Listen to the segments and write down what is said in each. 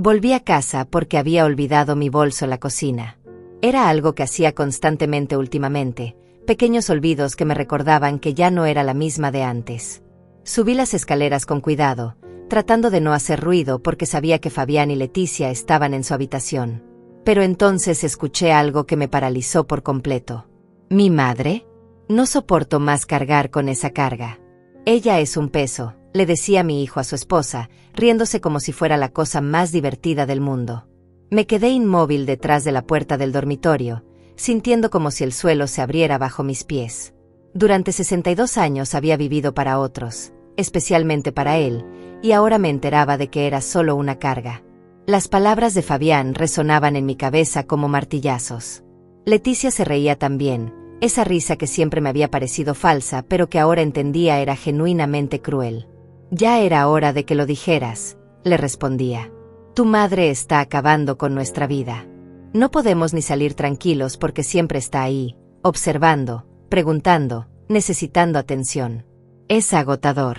Volví a casa porque había olvidado mi bolso en la cocina. Era algo que hacía constantemente últimamente, pequeños olvidos que me recordaban que ya no era la misma de antes. Subí las escaleras con cuidado, tratando de no hacer ruido porque sabía que Fabián y Leticia estaban en su habitación. Pero entonces escuché algo que me paralizó por completo. ¿Mi madre? No soporto más cargar con esa carga. Ella es un peso, le decía mi hijo a su esposa, riéndose como si fuera la cosa más divertida del mundo. Me quedé inmóvil detrás de la puerta del dormitorio, sintiendo como si el suelo se abriera bajo mis pies. Durante 62 años había vivido para otros, especialmente para él, y ahora me enteraba de que era solo una carga. Las palabras de Fabián resonaban en mi cabeza como martillazos. Leticia se reía también, esa risa que siempre me había parecido falsa, pero que ahora entendía era genuinamente cruel. Ya era hora de que lo dijeras, le respondía. Tu madre está acabando con nuestra vida. No podemos ni salir tranquilos porque siempre está ahí, observando, preguntando, necesitando atención. Es agotador.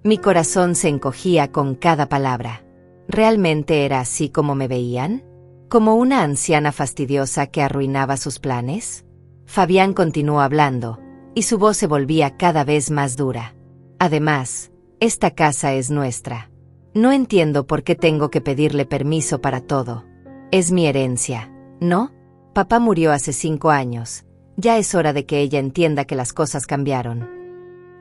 Mi corazón se encogía con cada palabra. ¿Realmente era así como me veían? ¿Como una anciana fastidiosa que arruinaba sus planes? Fabián continuó hablando, y su voz se volvía cada vez más dura. Además, esta casa es nuestra. No entiendo por qué tengo que pedirle permiso para todo. Es mi herencia, ¿no? Papá murió hace 5 años. Ya es hora de que ella entienda que las cosas cambiaron.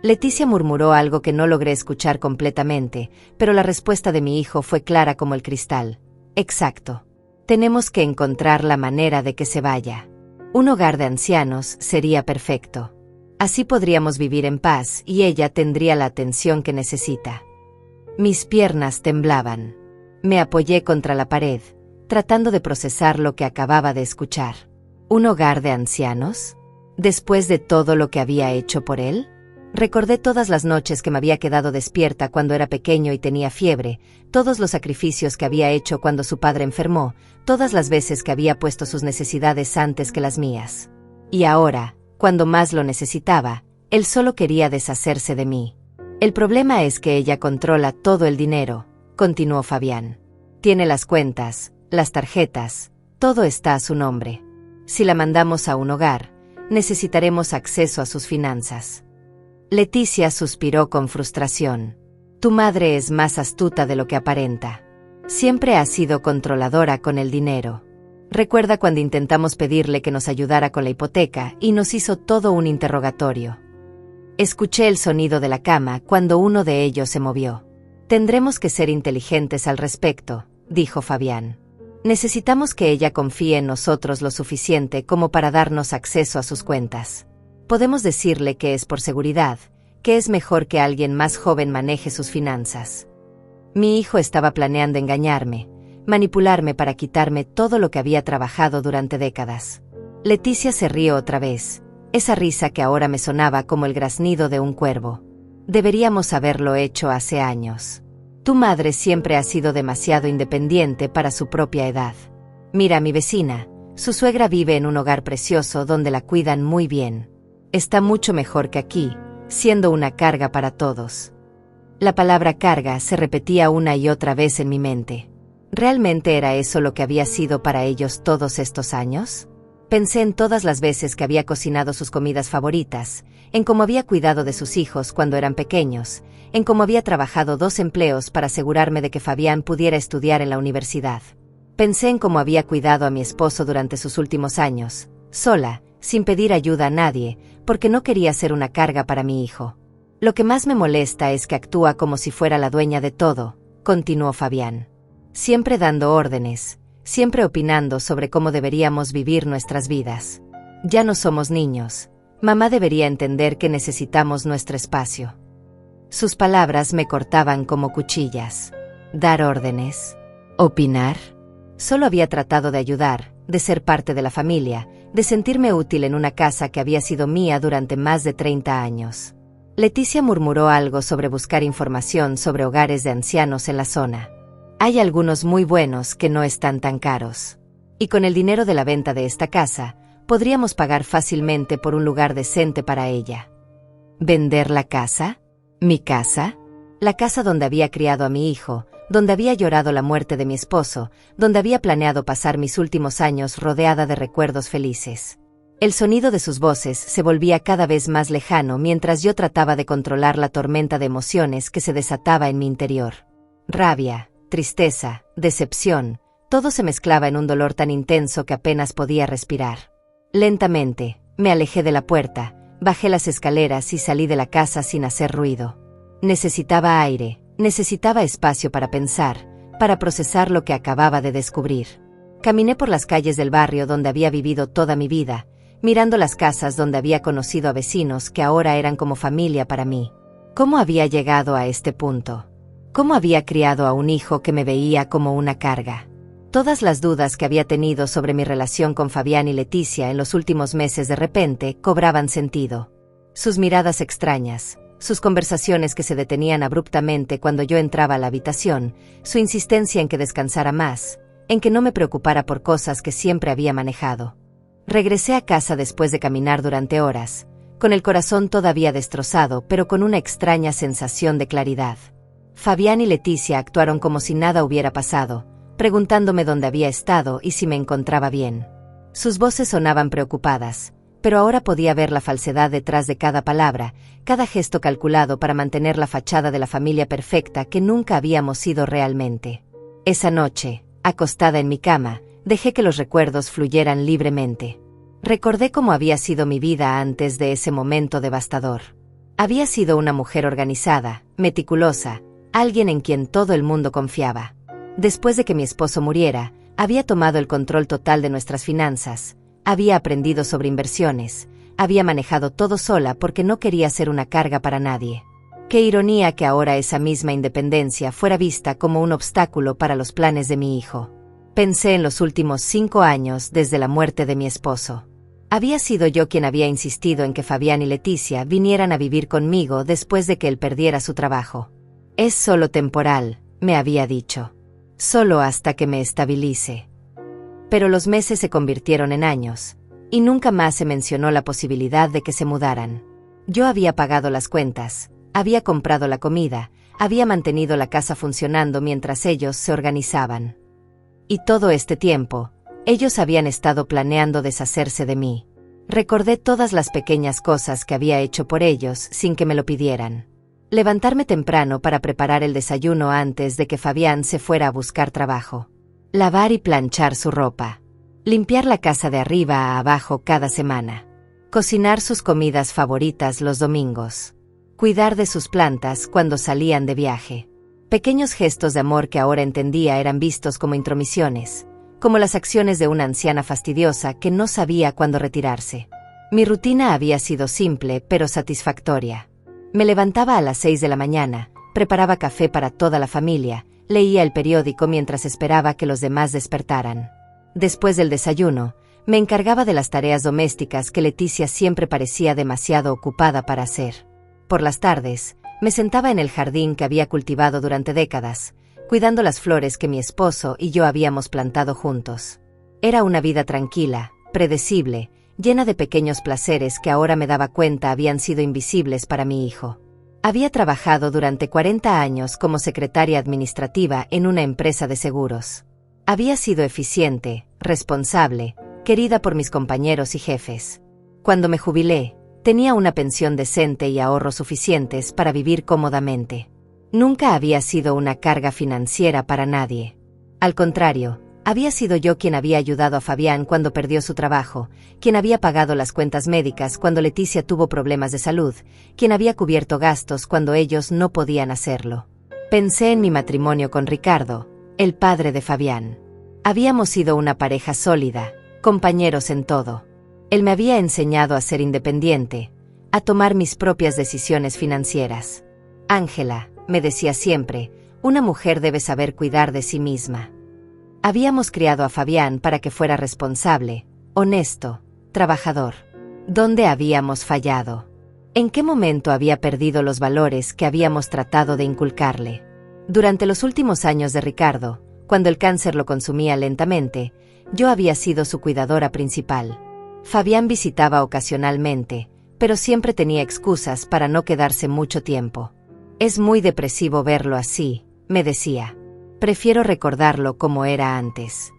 Leticia murmuró algo que no logré escuchar completamente, pero la respuesta de mi hijo fue clara como el cristal. Exacto. Tenemos que encontrar la manera de que se vaya. Un hogar de ancianos sería perfecto. Así podríamos vivir en paz y ella tendría la atención que necesita. Mis piernas temblaban. Me apoyé contra la pared, tratando de procesar lo que acababa de escuchar. ¿Un hogar de ancianos? ¿Después de todo lo que había hecho por él? Recordé todas las noches que me había quedado despierta cuando era pequeño y tenía fiebre, todos los sacrificios que había hecho cuando su padre enfermó, todas las veces que había puesto sus necesidades antes que las mías. Y ahora, cuando más lo necesitaba, él solo quería deshacerse de mí. El problema es que ella controla todo el dinero, continuó Fabián. Tiene las cuentas, las tarjetas, todo está a su nombre. Si la mandamos a un hogar, necesitaremos acceso a sus finanzas. Leticia suspiró con frustración. Tu madre es más astuta de lo que aparenta. Siempre ha sido controladora con el dinero. Recuerda cuando intentamos pedirle que nos ayudara con la hipoteca y nos hizo todo un interrogatorio. Escuché el sonido de la cama cuando uno de ellos se movió. Tendremos que ser inteligentes al respecto, dijo Fabián. Necesitamos que ella confíe en nosotros lo suficiente como para darnos acceso a sus cuentas. Podemos decirle que es por seguridad, que es mejor que alguien más joven maneje sus finanzas. Mi hijo estaba planeando engañarme, manipularme para quitarme todo lo que había trabajado durante décadas. Leticia se rió otra vez, esa risa que ahora me sonaba como el graznido de un cuervo. Deberíamos haberlo hecho hace años. Tu madre siempre ha sido demasiado independiente para su propia edad. Mira a mi vecina, su suegra vive en un hogar precioso donde la cuidan muy bien. Está mucho mejor que aquí, siendo una carga para todos. La palabra carga se repetía una y otra vez en mi mente. ¿Realmente era eso lo que había sido para ellos todos estos años? Pensé en todas las veces que había cocinado sus comidas favoritas, en cómo había cuidado de sus hijos cuando eran pequeños, en cómo había trabajado 2 empleos para asegurarme de que Fabián pudiera estudiar en la universidad. Pensé en cómo había cuidado a mi esposo durante sus últimos años, sola, sin pedir ayuda a nadie, porque no quería ser una carga para mi hijo. Lo que más me molesta es que actúa como si fuera la dueña de todo, continuó Fabián. Siempre dando órdenes, siempre opinando sobre cómo deberíamos vivir nuestras vidas. Ya no somos niños. Mamá debería entender que necesitamos nuestro espacio. Sus palabras me cortaban como cuchillas. ¿Dar órdenes? ¿Opinar? Solo había tratado de ayudar, de ser parte de la familia, de sentirme útil en una casa que había sido mía durante más de 30 años. Leticia murmuró algo sobre buscar información sobre hogares de ancianos en la zona. Hay algunos muy buenos que no están tan caros. Y con el dinero de la venta de esta casa, podríamos pagar fácilmente por un lugar decente para ella. ¿Vender la casa? ¿Mi casa? La casa donde había criado a mi hijo, donde había llorado la muerte de mi esposo, donde había planeado pasar mis últimos años rodeada de recuerdos felices. El sonido de sus voces se volvía cada vez más lejano mientras yo trataba de controlar la tormenta de emociones que se desataba en mi interior. Rabia, tristeza, decepción, todo se mezclaba en un dolor tan intenso que apenas podía respirar. Lentamente, me alejé de la puerta, bajé las escaleras y salí de la casa sin hacer ruido. Necesitaba aire, necesitaba espacio para pensar, para procesar lo que acababa de descubrir. Caminé por las calles del barrio donde había vivido toda mi vida, mirando las casas donde había conocido a vecinos que ahora eran como familia para mí. ¿Cómo había llegado a este punto? ¿Cómo había criado a un hijo que me veía como una carga? Todas las dudas que había tenido sobre mi relación con Fabián y Leticia en los últimos meses de repente cobraban sentido. Sus miradas extrañas, sus conversaciones que se detenían abruptamente cuando yo entraba a la habitación, su insistencia en que descansara más, en que no me preocupara por cosas que siempre había manejado. Regresé a casa después de caminar durante horas, con el corazón todavía destrozado pero con una extraña sensación de claridad. Fabián y Leticia actuaron como si nada hubiera pasado, preguntándome dónde había estado y si me encontraba bien. Sus voces sonaban preocupadas, pero ahora podía ver la falsedad detrás de cada palabra, cada gesto calculado para mantener la fachada de la familia perfecta que nunca habíamos sido realmente. Esa noche, acostada en mi cama, dejé que los recuerdos fluyeran libremente. Recordé cómo había sido mi vida antes de ese momento devastador. Había sido una mujer organizada, meticulosa, alguien en quien todo el mundo confiaba. Después de que mi esposo muriera, había tomado el control total de nuestras finanzas, había aprendido sobre inversiones, había manejado todo sola porque no quería ser una carga para nadie. Qué ironía que ahora esa misma independencia fuera vista como un obstáculo para los planes de mi hijo. Pensé en los últimos 5 años desde la muerte de mi esposo. Había sido yo quien había insistido en que Fabián y Leticia vinieran a vivir conmigo después de que él perdiera su trabajo. Es solo temporal, me había dicho. Solo hasta que me estabilice. Pero los meses se convirtieron en años, y nunca más se mencionó la posibilidad de que se mudaran. Yo había pagado las cuentas, había comprado la comida, había mantenido la casa funcionando mientras ellos se organizaban. Y todo este tiempo, ellos habían estado planeando deshacerse de mí. Recordé todas las pequeñas cosas que había hecho por ellos sin que me lo pidieran. Levantarme temprano para preparar el desayuno antes de que Fabián se fuera a buscar trabajo. Lavar y planchar su ropa. Limpiar la casa de arriba a abajo cada semana. Cocinar sus comidas favoritas los domingos. Cuidar de sus plantas cuando salían de viaje. Pequeños gestos de amor que ahora entendía eran vistos como intromisiones, como las acciones de una anciana fastidiosa que no sabía cuándo retirarse. Mi rutina había sido simple pero satisfactoria. Me levantaba a las 6 de la mañana, preparaba café para toda la familia, leía el periódico mientras esperaba que los demás despertaran. Después del desayuno, me encargaba de las tareas domésticas que Leticia siempre parecía demasiado ocupada para hacer. Por las tardes, me sentaba en el jardín que había cultivado durante décadas, cuidando las flores que mi esposo y yo habíamos plantado juntos. Era una vida tranquila, predecible, llena de pequeños placeres que ahora me daba cuenta habían sido invisibles para mi hijo. Había trabajado durante 40 años como secretaria administrativa en una empresa de seguros. Había sido eficiente, responsable, querida por mis compañeros y jefes. Cuando me jubilé, tenía una pensión decente y ahorros suficientes para vivir cómodamente. Nunca había sido una carga financiera para nadie. Al contrario, había sido yo quien había ayudado a Fabián cuando perdió su trabajo, quien había pagado las cuentas médicas cuando Leticia tuvo problemas de salud, quien había cubierto gastos cuando ellos no podían hacerlo. Pensé en mi matrimonio con Ricardo, el padre de Fabián. Habíamos sido una pareja sólida, compañeros en todo. Él me había enseñado a ser independiente, a tomar mis propias decisiones financieras. Ángela, me decía siempre, una mujer debe saber cuidar de sí misma. Habíamos criado a Fabián para que fuera responsable, honesto, trabajador. ¿Dónde habíamos fallado? ¿En qué momento había perdido los valores que habíamos tratado de inculcarle? Durante los últimos años de Ricardo, cuando el cáncer lo consumía lentamente, yo había sido su cuidadora principal. Fabián visitaba ocasionalmente, pero siempre tenía excusas para no quedarse mucho tiempo. Es muy depresivo verlo así, me decía. Prefiero recordarlo como era antes.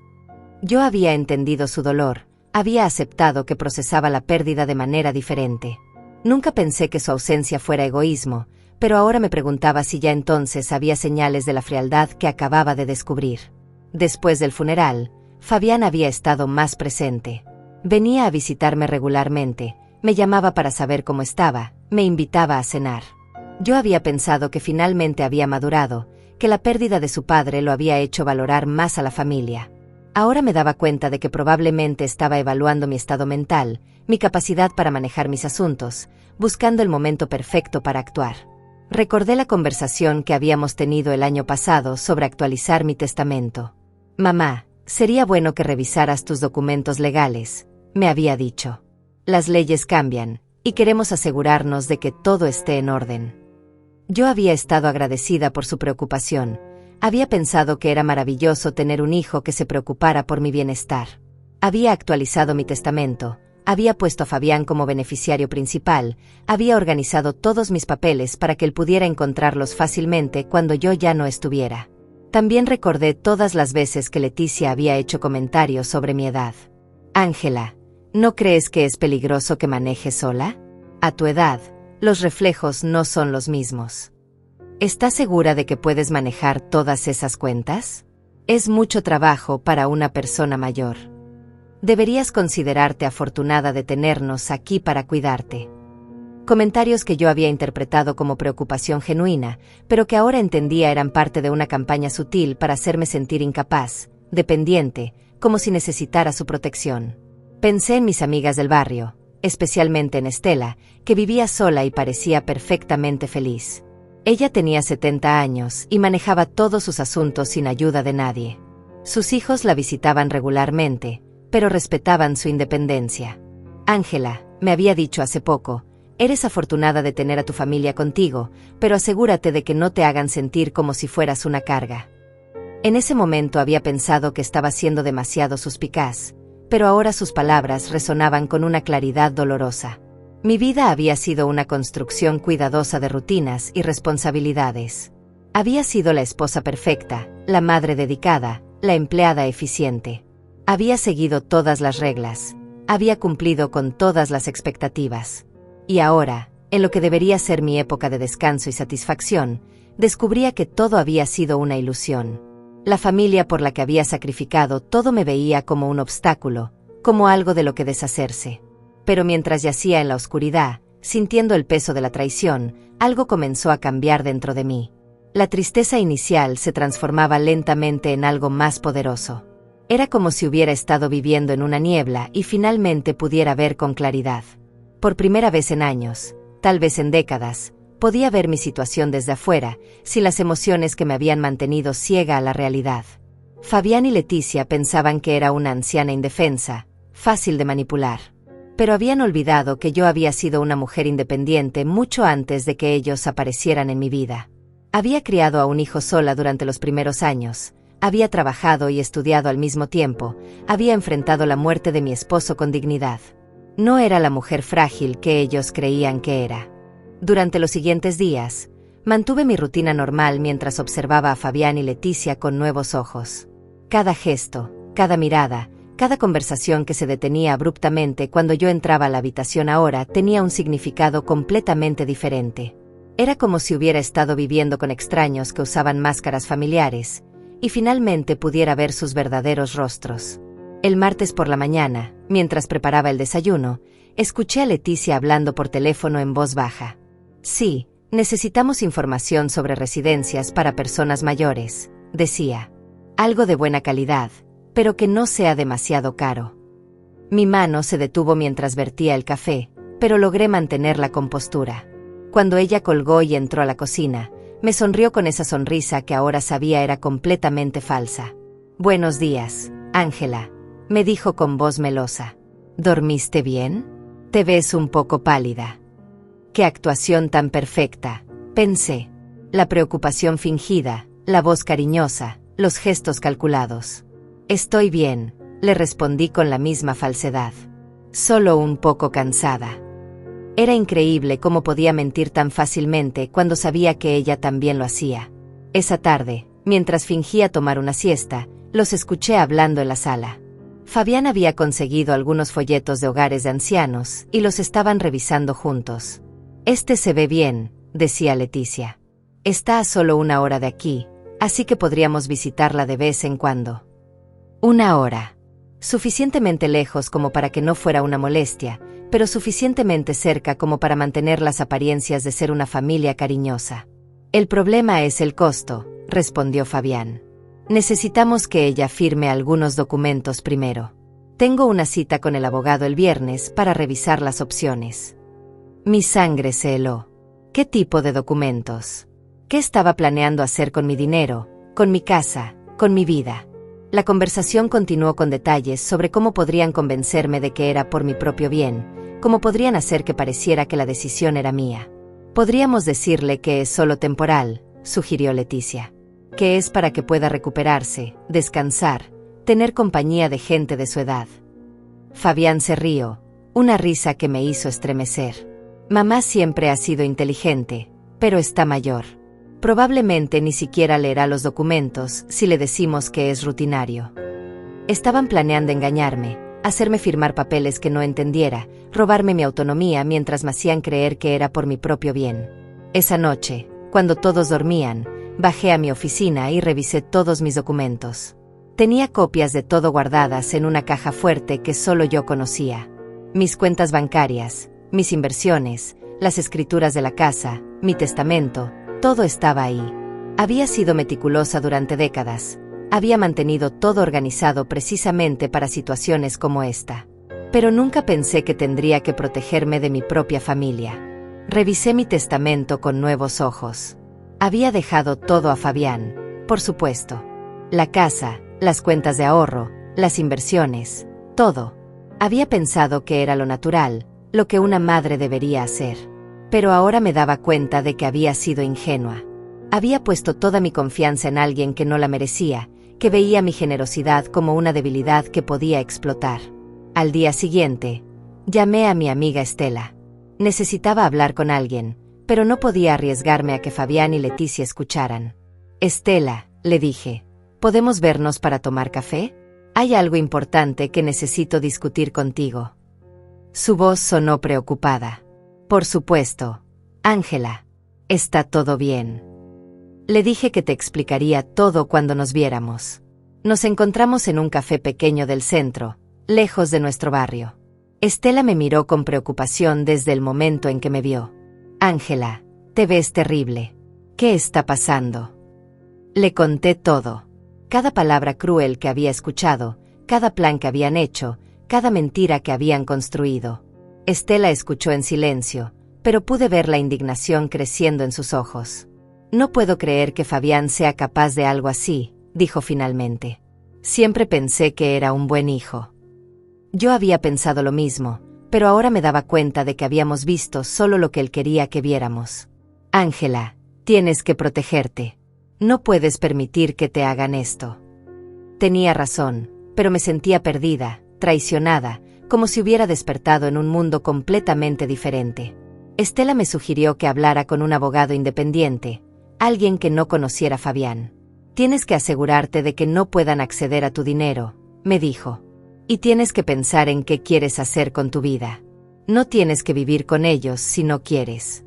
Yo había entendido su dolor, había aceptado que procesaba la pérdida de manera diferente. Nunca pensé que su ausencia fuera egoísmo, pero ahora me preguntaba si ya entonces había señales de la frialdad que acababa de descubrir. Después del funeral, Fabián había estado más presente. Venía a visitarme regularmente, me llamaba para saber cómo estaba, me invitaba a cenar. Yo había pensado que finalmente había madurado, que la pérdida de su padre lo había hecho valorar más a la familia. Ahora me daba cuenta de que probablemente estaba evaluando mi estado mental, mi capacidad para manejar mis asuntos, buscando el momento perfecto para actuar. Recordé la conversación que habíamos tenido el año pasado sobre actualizar mi testamento. Mamá, sería bueno que revisaras tus documentos legales, me había dicho. Las leyes cambian, y queremos asegurarnos de que todo esté en orden. Yo había estado agradecida por su preocupación. Había pensado que era maravilloso tener un hijo que se preocupara por mi bienestar. Había actualizado mi testamento, había puesto a Fabián como beneficiario principal, había organizado todos mis papeles para que él pudiera encontrarlos fácilmente cuando yo ya no estuviera. También recordé todas las veces que Leticia había hecho comentarios sobre mi edad. Ángela, ¿no crees que es peligroso que manejes sola? A tu edad, los reflejos no son los mismos. ¿Estás segura de que puedes manejar todas esas cuentas? Es mucho trabajo para una persona mayor. Deberías considerarte afortunada de tenernos aquí para cuidarte. Comentarios que yo había interpretado como preocupación genuina, pero que ahora entendía eran parte de una campaña sutil para hacerme sentir incapaz, dependiente, como si necesitara su protección. Pensé en mis amigas del barrio, especialmente en Estela, que vivía sola y parecía perfectamente feliz. Ella tenía 70 años y manejaba todos sus asuntos sin ayuda de nadie. Sus hijos la visitaban regularmente, pero respetaban su independencia. Ángela, me había dicho hace poco, eres afortunada de tener a tu familia contigo, pero asegúrate de que no te hagan sentir como si fueras una carga. En ese momento había pensado que estaba siendo demasiado suspicaz, pero ahora sus palabras resonaban con una claridad dolorosa. Mi vida había sido una construcción cuidadosa de rutinas y responsabilidades. Había sido la esposa perfecta, la madre dedicada, la empleada eficiente. Había seguido todas las reglas, había cumplido con todas las expectativas. Y ahora, en lo que debería ser mi época de descanso y satisfacción, descubría que todo había sido una ilusión. La familia por la que había sacrificado todo me veía como un obstáculo, como algo de lo que deshacerse. Pero mientras yacía en la oscuridad, sintiendo el peso de la traición, algo comenzó a cambiar dentro de mí. La tristeza inicial se transformaba lentamente en algo más poderoso. Era como si hubiera estado viviendo en una niebla y finalmente pudiera ver con claridad. Por primera vez en años, tal vez en décadas, podía ver mi situación desde afuera, sin las emociones que me habían mantenido ciega a la realidad. Fabián y Leticia pensaban que era una anciana indefensa, fácil de manipular. Pero habían olvidado que yo había sido una mujer independiente mucho antes de que ellos aparecieran en mi vida. Había criado a un hijo sola durante los primeros años, había trabajado y estudiado al mismo tiempo, había enfrentado la muerte de mi esposo con dignidad. No era la mujer frágil que ellos creían que era. Durante los siguientes días, mantuve mi rutina normal mientras observaba a Fabián y Leticia con nuevos ojos. Cada gesto, cada mirada, cada conversación que se detenía abruptamente cuando yo entraba a la habitación ahora tenía un significado completamente diferente. Era como si hubiera estado viviendo con extraños que usaban máscaras familiares, y finalmente pudiera ver sus verdaderos rostros. El martes por la mañana, mientras preparaba el desayuno, escuché a Leticia hablando por teléfono en voz baja. Sí, necesitamos información sobre residencias para personas mayores, decía. Algo de buena calidad, pero que no sea demasiado caro. Mi mano se detuvo mientras vertía el café, pero logré mantener la compostura. Cuando ella colgó y entró a la cocina, me sonrió con esa sonrisa que ahora sabía era completamente falsa. Buenos días, Ángela, me dijo con voz melosa. ¿Dormiste bien? Te ves un poco pálida. Qué actuación tan perfecta, pensé. La preocupación fingida, la voz cariñosa, los gestos calculados. Estoy bien, le respondí con la misma falsedad. Solo un poco cansada. Era increíble cómo podía mentir tan fácilmente cuando sabía que ella también lo hacía. Esa tarde, mientras fingía tomar una siesta, los escuché hablando en la sala. Fabián había conseguido algunos folletos de hogares de ancianos y los estaban revisando juntos. «Este se ve bien», decía Leticia. «Está a solo 1 hora de aquí, así que podríamos visitarla de vez en cuando». 1 hora. Suficientemente lejos como para que no fuera una molestia, pero suficientemente cerca como para mantener las apariencias de ser una familia cariñosa. «El problema es el costo», respondió Fabián. «Necesitamos que ella firme algunos documentos primero. Tengo una cita con el abogado el viernes para revisar las opciones». Mi sangre se heló. ¿Qué tipo de documentos? ¿Qué estaba planeando hacer con mi dinero, con mi casa, con mi vida? La conversación continuó con detalles sobre cómo podrían convencerme de que era por mi propio bien, cómo podrían hacer que pareciera que la decisión era mía. «Podríamos decirle que es solo temporal», sugirió Leticia. «Que es para que pueda recuperarse, descansar, tener compañía de gente de su edad». Fabián se rió, una risa que me hizo estremecer. «Mamá siempre ha sido inteligente, pero está mayor. Probablemente ni siquiera leerá los documentos si le decimos que es rutinario». Estaban planeando engañarme, hacerme firmar papeles que no entendiera, robarme mi autonomía mientras me hacían creer que era por mi propio bien. Esa noche, cuando todos dormían, bajé a mi oficina y revisé todos mis documentos. Tenía copias de todo guardadas en una caja fuerte que solo yo conocía. Mis cuentas bancarias, mis inversiones, las escrituras de la casa, mi testamento, todo estaba ahí. Había sido meticulosa durante décadas. Había mantenido todo organizado precisamente para situaciones como esta. Pero nunca pensé que tendría que protegerme de mi propia familia. Revisé mi testamento con nuevos ojos. Había dejado todo a Fabián, por supuesto. La casa, las cuentas de ahorro, las inversiones, todo. Había pensado que era lo natural, lo que una madre debería hacer. Pero ahora me daba cuenta de que había sido ingenua. Había puesto toda mi confianza en alguien que no la merecía, que veía mi generosidad como una debilidad que podía explotar. Al día siguiente, llamé a mi amiga Estela. Necesitaba hablar con alguien, pero no podía arriesgarme a que Fabián y Leticia escucharan. «Estela», le dije, «¿podemos vernos para tomar café? Hay algo importante que necesito discutir contigo». Su voz sonó preocupada. «Por supuesto, Ángela. Está todo bien». Le dije que te explicaría todo cuando nos viéramos. Nos encontramos en un café pequeño del centro, lejos de nuestro barrio. Estela me miró con preocupación desde el momento en que me vio. «Ángela, te ves terrible. ¿Qué está pasando?» Le conté todo. Cada palabra cruel que había escuchado, cada plan que habían hecho, cada mentira que habían construido. Estela escuchó en silencio, pero pude ver la indignación creciendo en sus ojos. «No puedo creer que Fabián sea capaz de algo así», dijo finalmente. «Siempre pensé que era un buen hijo». Yo había pensado lo mismo, pero ahora me daba cuenta de que habíamos visto solo lo que él quería que viéramos. «Ángela, tienes que protegerte. No puedes permitir que te hagan esto». Tenía razón, pero me sentía perdida, traicionada, como si hubiera despertado en un mundo completamente diferente. Estela me sugirió que hablara con un abogado independiente, alguien que no conociera a Fabián. «Tienes que asegurarte de que no puedan acceder a tu dinero», me dijo. «Y tienes que pensar en qué quieres hacer con tu vida. No tienes que vivir con ellos si no quieres».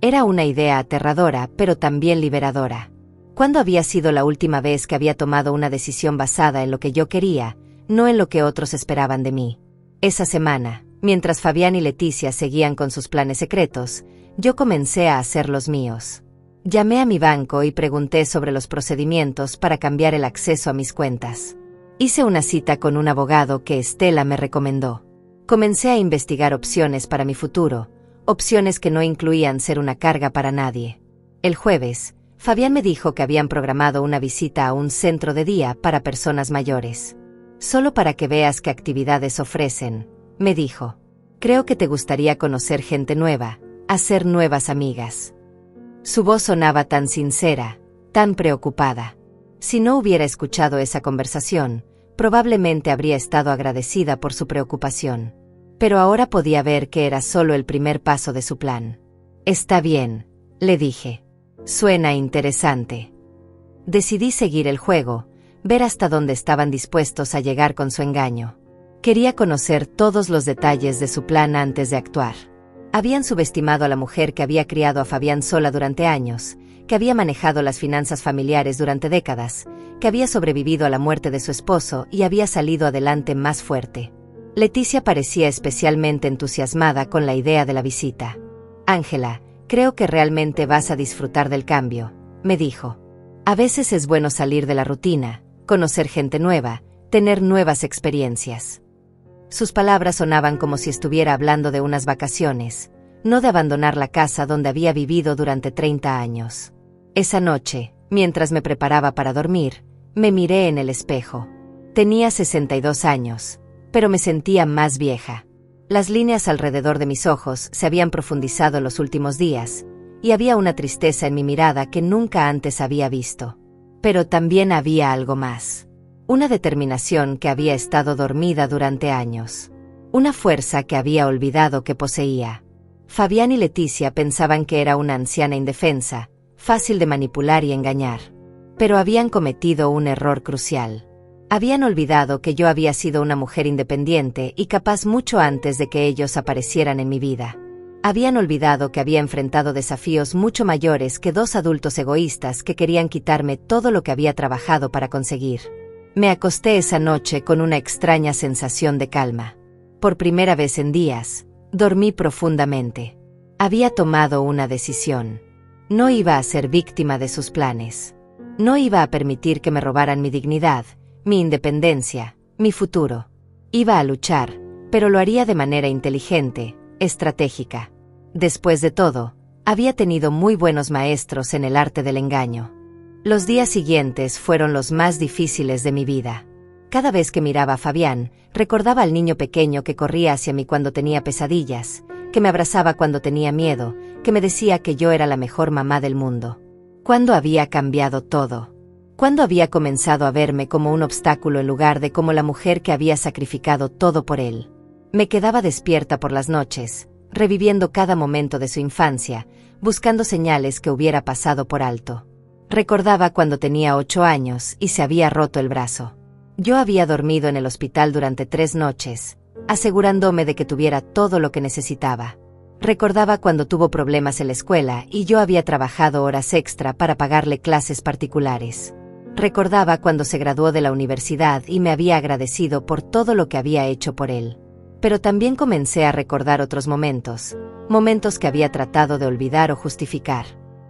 Era una idea aterradora, pero también liberadora. ¿Cuándo había sido la última vez que había tomado una decisión basada en lo que yo quería, no en lo que otros esperaban de mí? Esa semana, mientras Fabián y Leticia seguían con sus planes secretos, yo comencé a hacer los míos. Llamé a mi banco y pregunté sobre los procedimientos para cambiar el acceso a mis cuentas. Hice una cita con un abogado que Estela me recomendó. Comencé a investigar opciones para mi futuro, opciones que no incluían ser una carga para nadie. El jueves, Fabián me dijo que habían programado una visita a un centro de día para personas mayores. «Solo para que veas qué actividades ofrecen», me dijo. «Creo que te gustaría conocer gente nueva, hacer nuevas amigas». Su voz sonaba tan sincera, tan preocupada. Si no hubiera escuchado esa conversación, probablemente habría estado agradecida por su preocupación. Pero ahora podía ver que era solo el primer paso de su plan. Está bien, le dije. Suena interesante. Decidí seguir el juego, ver hasta dónde estaban dispuestos a llegar con su engaño. Quería conocer todos los detalles de su plan antes de actuar. Habían subestimado a la mujer que había criado a Fabián sola durante años, que había manejado las finanzas familiares durante décadas, que había sobrevivido a la muerte de su esposo y había salido adelante más fuerte. Leticia parecía especialmente entusiasmada con la idea de la visita. Ángela, creo que realmente vas a disfrutar del cambio, me dijo. A veces es bueno salir de la rutina, conocer gente nueva, tener nuevas experiencias. Sus palabras sonaban como si estuviera hablando de unas vacaciones, no de abandonar la casa donde había vivido durante 30 años. Esa noche, mientras me preparaba para dormir, me miré en el espejo. Tenía 62 años, pero me sentía más vieja. Las líneas alrededor de mis ojos se habían profundizado en los últimos días, y había una tristeza en mi mirada que nunca antes había visto. Pero también había algo más. Una determinación que había estado dormida durante años. Una fuerza que había olvidado que poseía. Fabián y Leticia pensaban que era una anciana indefensa, fácil de manipular y engañar. Pero habían cometido un error crucial. Habían olvidado que yo había sido una mujer independiente y capaz mucho antes de que ellos aparecieran en mi vida. Habían olvidado que había enfrentado desafíos mucho mayores que dos adultos egoístas que querían quitarme todo lo que había trabajado para conseguir. Me acosté esa noche con una extraña sensación de calma. Por primera vez en días, dormí profundamente. Había tomado una decisión. No iba a ser víctima de sus planes. No iba a permitir que me robaran mi dignidad, mi independencia, mi futuro. Iba a luchar, pero lo haría de manera inteligente, estratégica. Después de todo, había tenido muy buenos maestros en el arte del engaño. Los días siguientes fueron los más difíciles de mi vida. Cada vez que miraba a Fabián, recordaba al niño pequeño que corría hacia mí cuando tenía pesadillas, que me abrazaba cuando tenía miedo, que me decía que yo era la mejor mamá del mundo. ¿Cuándo había cambiado todo? ¿Cuándo había comenzado a verme como un obstáculo en lugar de como la mujer que había sacrificado todo por él? Me quedaba despierta por las noches, reviviendo cada momento de su infancia, buscando señales que hubiera pasado por alto. Recordaba cuando tenía 8 años y se había roto el brazo. Yo había dormido en el hospital durante 3 noches, asegurándome de que tuviera todo lo que necesitaba. Recordaba cuando tuvo problemas en la escuela y yo había trabajado horas extra para pagarle clases particulares. Recordaba cuando se graduó de la universidad y me había agradecido por todo lo que había hecho por él. Pero también comencé a recordar otros momentos que había tratado de olvidar o justificar.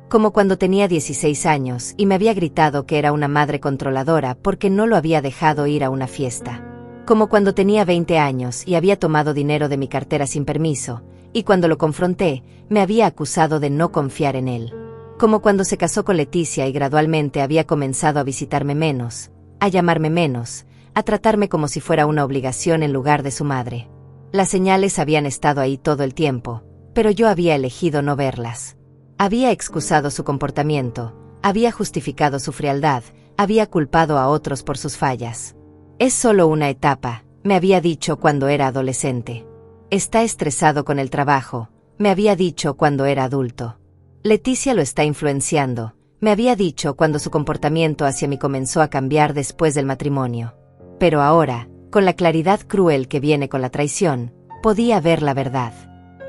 Como cuando tenía 16 años y me había gritado que era una madre controladora porque no lo había dejado ir a una fiesta. Como cuando tenía 20 años y había tomado dinero de mi cartera sin permiso, y cuando lo confronté, me había acusado de no confiar en él. Como cuando se casó con Leticia y gradualmente había comenzado a visitarme menos, a llamarme menos, a tratarme como si fuera una obligación en lugar de su madre. Las señales habían estado ahí todo el tiempo, pero yo había elegido no verlas. Había excusado su comportamiento, había justificado su frialdad, había culpado a otros por sus fallas. Es solo una etapa, me había dicho cuando era adolescente. Está estresado con el trabajo, me había dicho cuando era adulto. Leticia lo está influenciando, me había dicho cuando su comportamiento hacia mí comenzó a cambiar después del matrimonio. Pero ahora, con la claridad cruel que viene con la traición, podía ver la verdad.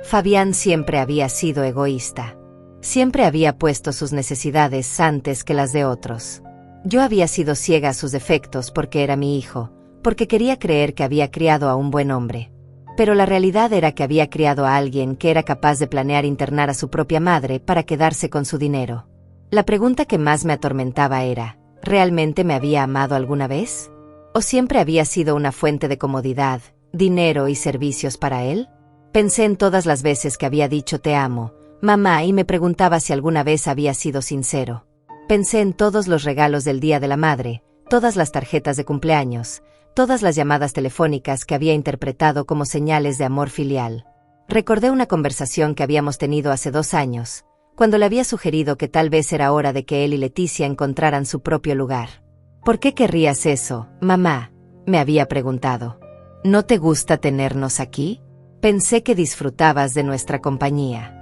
Fabián siempre había sido egoísta. Siempre había puesto sus necesidades antes que las de otros. Yo había sido ciega a sus defectos porque era mi hijo, porque quería creer que había criado a un buen hombre. Pero la realidad era que había criado a alguien que era capaz de planear internar a su propia madre para quedarse con su dinero. La pregunta que más me atormentaba era, ¿realmente me había amado alguna vez? ¿O siempre había sido una fuente de comodidad, dinero y servicios para él? Pensé en todas las veces que había dicho te amo, mamá, y me preguntaba si alguna vez había sido sincero. Pensé en todos los regalos del Día de la Madre, todas las tarjetas de cumpleaños, todas las llamadas telefónicas que había interpretado como señales de amor filial. Recordé una conversación que habíamos tenido hace 2 años, cuando le había sugerido que tal vez era hora de que él y Leticia encontraran su propio lugar. ¿Por qué querrías eso, mamá?, me había preguntado. ¿No te gusta tenernos aquí? Pensé que disfrutabas de nuestra compañía.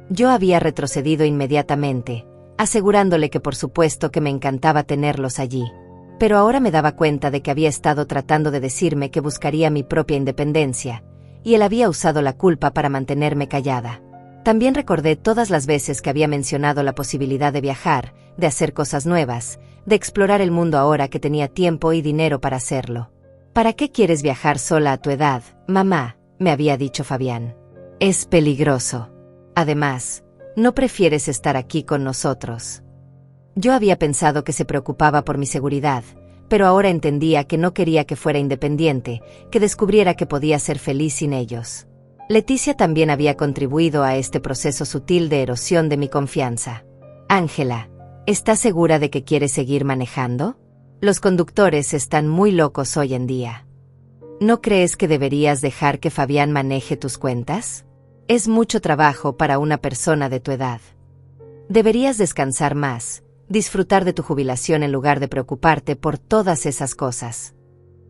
Yo había retrocedido inmediatamente, asegurándole que por supuesto que me encantaba tenerlos allí. Pero ahora me daba cuenta de que había estado tratando de decirme que buscaría mi propia independencia, y él había usado la culpa para mantenerme callada. También recordé todas las veces que había mencionado la posibilidad de viajar, de hacer cosas nuevas, de explorar el mundo ahora que tenía tiempo y dinero para hacerlo. ¿Para qué quieres viajar sola a tu edad, mamá?, me había dicho Fabián. Es peligroso. Además, ¿no prefieres estar aquí con nosotros? Yo había pensado que se preocupaba por mi seguridad, pero ahora entendía que no quería que fuera independiente, que descubriera que podía ser feliz sin ellos. Leticia también había contribuido a este proceso sutil de erosión de mi confianza. Ángela, ¿estás segura de que quieres seguir manejando? Los conductores están muy locos hoy en día. ¿No crees que deberías dejar que Fabián maneje tus cuentas? Es mucho trabajo para una persona de tu edad. Deberías descansar más, disfrutar de tu jubilación en lugar de preocuparte por todas esas cosas.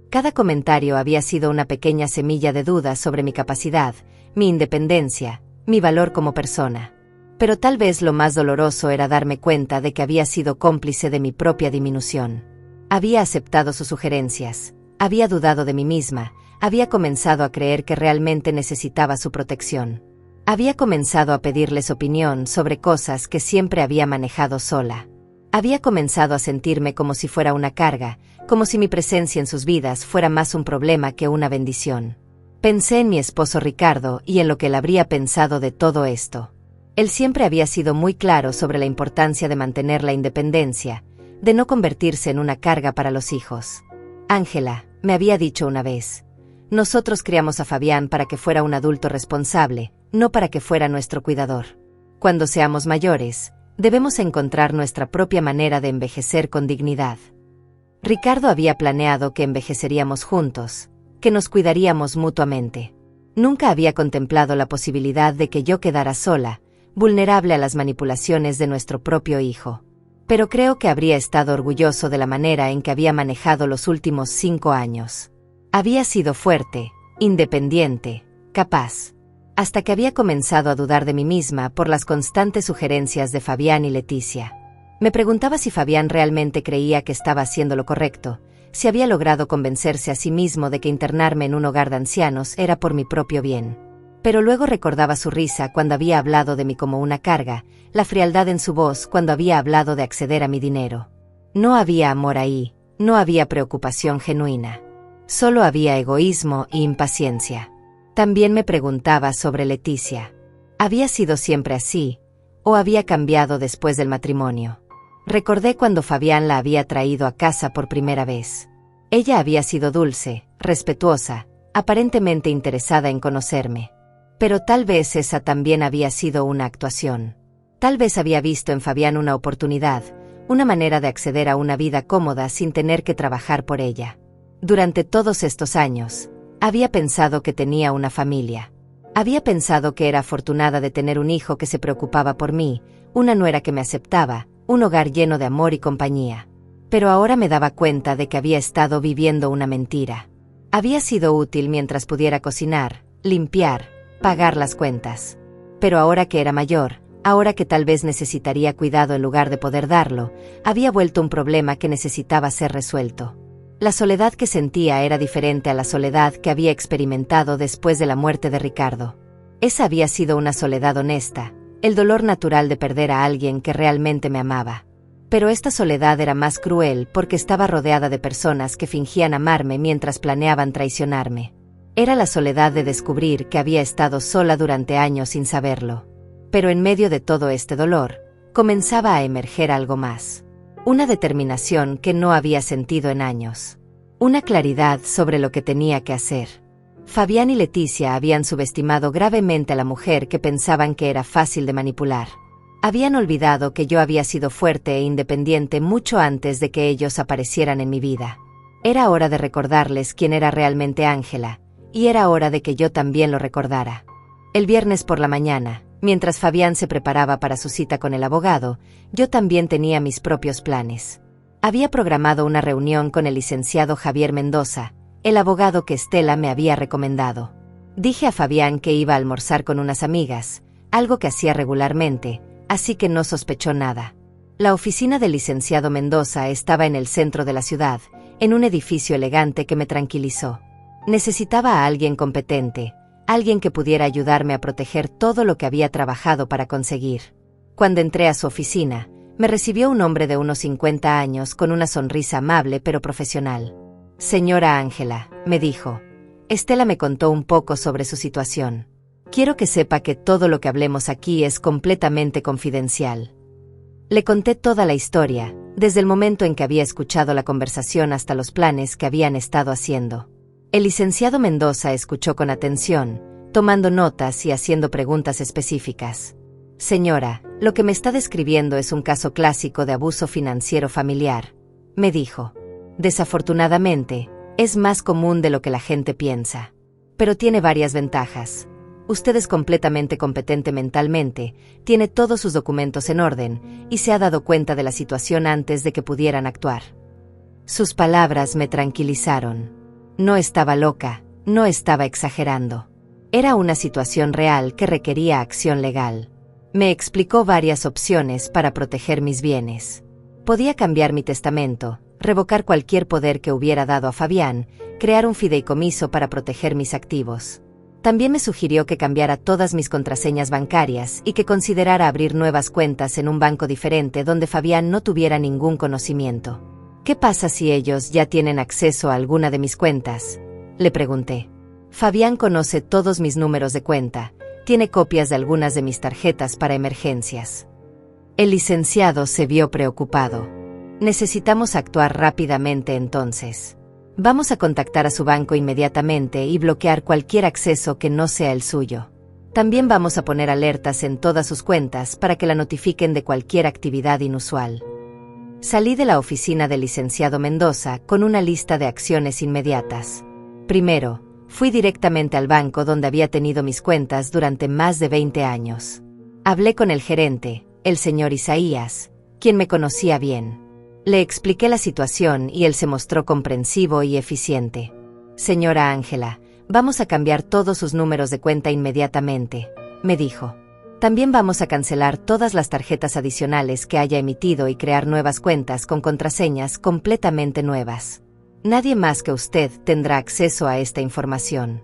Cada comentario había sido una pequeña semilla de duda sobre mi capacidad, mi independencia, mi valor como persona. Pero tal vez lo más doloroso era darme cuenta de que había sido cómplice de mi propia disminución. Había aceptado sus sugerencias, había dudado de mí misma, había comenzado a creer que realmente necesitaba su protección. Había comenzado a pedirles opinión sobre cosas que siempre había manejado sola. Había comenzado a sentirme como si fuera una carga, como si mi presencia en sus vidas fuera más un problema que una bendición. Pensé en mi esposo Ricardo y en lo que él habría pensado de todo esto. Él siempre había sido muy claro sobre la importancia de mantener la independencia, de no convertirse en una carga para los hijos. Ángela, me había dicho una vez, nosotros criamos a Fabián para que fuera un adulto responsable, no para que fuera nuestro cuidador. Cuando seamos mayores, debemos encontrar nuestra propia manera de envejecer con dignidad. Ricardo había planeado que envejeceríamos juntos, que nos cuidaríamos mutuamente. Nunca había contemplado la posibilidad de que yo quedara sola, vulnerable a las manipulaciones de nuestro propio hijo. Pero creo que habría estado orgulloso de la manera en que había manejado los últimos 5 años. Había sido fuerte, independiente, capaz. Hasta que había comenzado a dudar de mí misma por las constantes sugerencias de Fabián y Leticia. Me preguntaba si Fabián realmente creía que estaba haciendo lo correcto, si había logrado convencerse a sí mismo de que internarme en un hogar de ancianos era por mi propio bien. Pero luego recordaba su risa cuando había hablado de mí como una carga, la frialdad en su voz cuando había hablado de acceder a mi dinero. No había amor ahí, no había preocupación genuina. Solo había egoísmo e impaciencia. También me preguntaba sobre Leticia. ¿Había sido siempre así, o había cambiado después del matrimonio? Recordé cuando Fabián la había traído a casa por primera vez. Ella había sido dulce, respetuosa, aparentemente interesada en conocerme. Pero tal vez esa también había sido una actuación. Tal vez había visto en Fabián una oportunidad, una manera de acceder a una vida cómoda sin tener que trabajar por ella. Durante todos estos años, había pensado que tenía una familia. Había pensado que era afortunada de tener un hijo que se preocupaba por mí, una nuera que me aceptaba, un hogar lleno de amor y compañía. Pero ahora me daba cuenta de que había estado viviendo una mentira. Había sido útil mientras pudiera cocinar, limpiar, pagar las cuentas. Pero ahora que era mayor, ahora que tal vez necesitaría cuidado en lugar de poder darlo, había vuelto un problema que necesitaba ser resuelto. La soledad que sentía era diferente a la soledad que había experimentado después de la muerte de Ricardo. Esa había sido una soledad honesta, el dolor natural de perder a alguien que realmente me amaba. Pero esta soledad era más cruel porque estaba rodeada de personas que fingían amarme mientras planeaban traicionarme. Era la soledad de descubrir que había estado sola durante años sin saberlo. Pero en medio de todo este dolor, comenzaba a emerger algo más. Una determinación que no había sentido en años. Una claridad sobre lo que tenía que hacer. Fabián y Leticia habían subestimado gravemente a la mujer que pensaban que era fácil de manipular. Habían olvidado que yo había sido fuerte e independiente mucho antes de que ellos aparecieran en mi vida. Era hora de recordarles quién era realmente Ángela, y era hora de que yo también lo recordara. El viernes por la mañana, mientras Fabián se preparaba para su cita con el abogado, yo también tenía mis propios planes. Había programado una reunión con el licenciado Javier Mendoza, el abogado que Estela me había recomendado. Dije a Fabián que iba a almorzar con unas amigas, algo que hacía regularmente, así que no sospechó nada. La oficina del licenciado Mendoza estaba en el centro de la ciudad, en un edificio elegante que me tranquilizó. Necesitaba a alguien competente, alguien que pudiera ayudarme a proteger todo lo que había trabajado para conseguir. Cuando entré a su oficina, me recibió un hombre de unos 50 años con una sonrisa amable pero profesional. Señora Ángela, me dijo, Estela me contó un poco sobre su situación. Quiero que sepa que todo lo que hablemos aquí es completamente confidencial. Le conté toda la historia, desde el momento en que había escuchado la conversación hasta los planes que habían estado haciendo. El licenciado Mendoza escuchó con atención, tomando notas y haciendo preguntas específicas. Señora, lo que me está describiendo es un caso clásico de abuso financiero familiar, me dijo. Desafortunadamente, es más común de lo que la gente piensa. Pero tiene varias ventajas. Usted es completamente competente mentalmente, tiene todos sus documentos en orden, y se ha dado cuenta de la situación antes de que pudieran actuar. Sus palabras me tranquilizaron. No estaba loca, no estaba exagerando. Era una situación real que requería acción legal. Me explicó varias opciones para proteger mis bienes. Podía cambiar mi testamento, revocar cualquier poder que hubiera dado a Fabián, crear un fideicomiso para proteger mis activos. También me sugirió que cambiara todas mis contraseñas bancarias y que considerara abrir nuevas cuentas en un banco diferente donde Fabián no tuviera ningún conocimiento. ¿Qué pasa si ellos ya tienen acceso a alguna de mis cuentas?, le pregunté. Fabián conoce todos mis números de cuenta, tiene copias de algunas de mis tarjetas para emergencias. El licenciado se vio preocupado. Necesitamos actuar rápidamente entonces. Vamos a contactar a su banco inmediatamente y bloquear cualquier acceso que no sea el suyo. También vamos a poner alertas en todas sus cuentas para que la notifiquen de cualquier actividad inusual. Salí de la oficina del licenciado Mendoza con una lista de acciones inmediatas. Primero, fui directamente al banco donde había tenido mis cuentas durante más de 20 años. Hablé con el gerente, el señor Isaías, quien me conocía bien. Le expliqué la situación y él se mostró comprensivo y eficiente. Señora Ángela, vamos a cambiar todos sus números de cuenta inmediatamente, me dijo. También vamos a cancelar todas las tarjetas adicionales que haya emitido y crear nuevas cuentas con contraseñas completamente nuevas. Nadie más que usted tendrá acceso a esta información.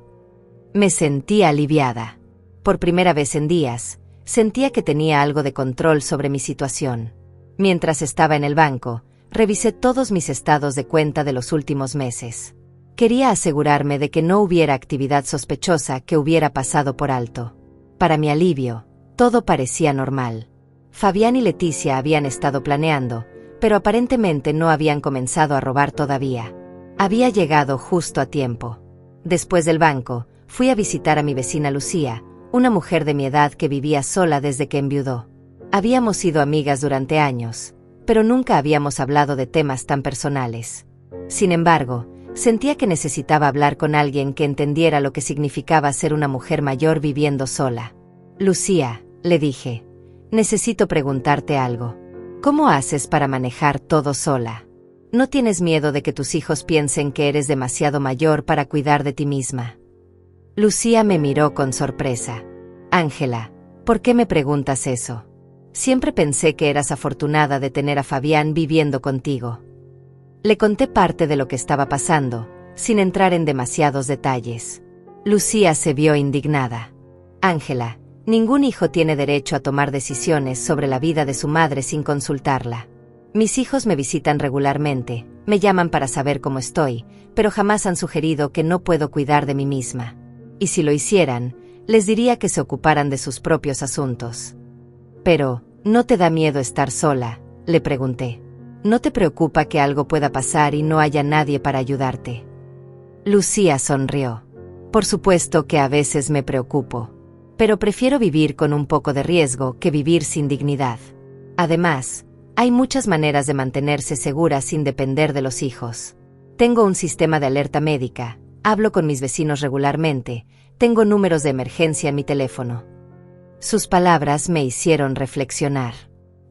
Me sentí aliviada. Por primera vez en días, sentía que tenía algo de control sobre mi situación. Mientras estaba en el banco, revisé todos mis estados de cuenta de los últimos meses. Quería asegurarme de que no hubiera actividad sospechosa que hubiera pasado por alto. Para mi alivio, todo parecía normal. Fabián y Leticia habían estado planeando, pero aparentemente no habían comenzado a robar todavía. Había llegado justo a tiempo. Después del banco, fui a visitar a mi vecina Lucía, una mujer de mi edad que vivía sola desde que enviudó. Habíamos sido amigas durante años, pero nunca habíamos hablado de temas tan personales. Sin embargo, sentía que necesitaba hablar con alguien que entendiera lo que significaba ser una mujer mayor viviendo sola. Lucía, le dije, necesito preguntarte algo. ¿Cómo haces para manejar todo sola? ¿No tienes miedo de que tus hijos piensen que eres demasiado mayor para cuidar de ti misma? Lucía me miró con sorpresa. Ángela, ¿por qué me preguntas eso? Siempre pensé que eras afortunada de tener a Fabián viviendo contigo. Le conté parte de lo que estaba pasando, sin entrar en demasiados detalles. Lucía se vio indignada. Ángela, ningún hijo tiene derecho a tomar decisiones sobre la vida de su madre sin consultarla. Mis hijos me visitan regularmente, me llaman para saber cómo estoy, pero jamás han sugerido que no puedo cuidar de mí misma. Y si lo hicieran, les diría que se ocuparan de sus propios asuntos. Pero, ¿no te da miedo estar sola?, le pregunté. ¿No te preocupa que algo pueda pasar y no haya nadie para ayudarte? Lucía sonrió. Por supuesto que a veces me preocupo. Pero prefiero vivir con un poco de riesgo que vivir sin dignidad. Además, hay muchas maneras de mantenerse segura sin depender de los hijos. Tengo un sistema de alerta médica, hablo con mis vecinos regularmente, tengo números de emergencia en mi teléfono. Sus palabras me hicieron reflexionar.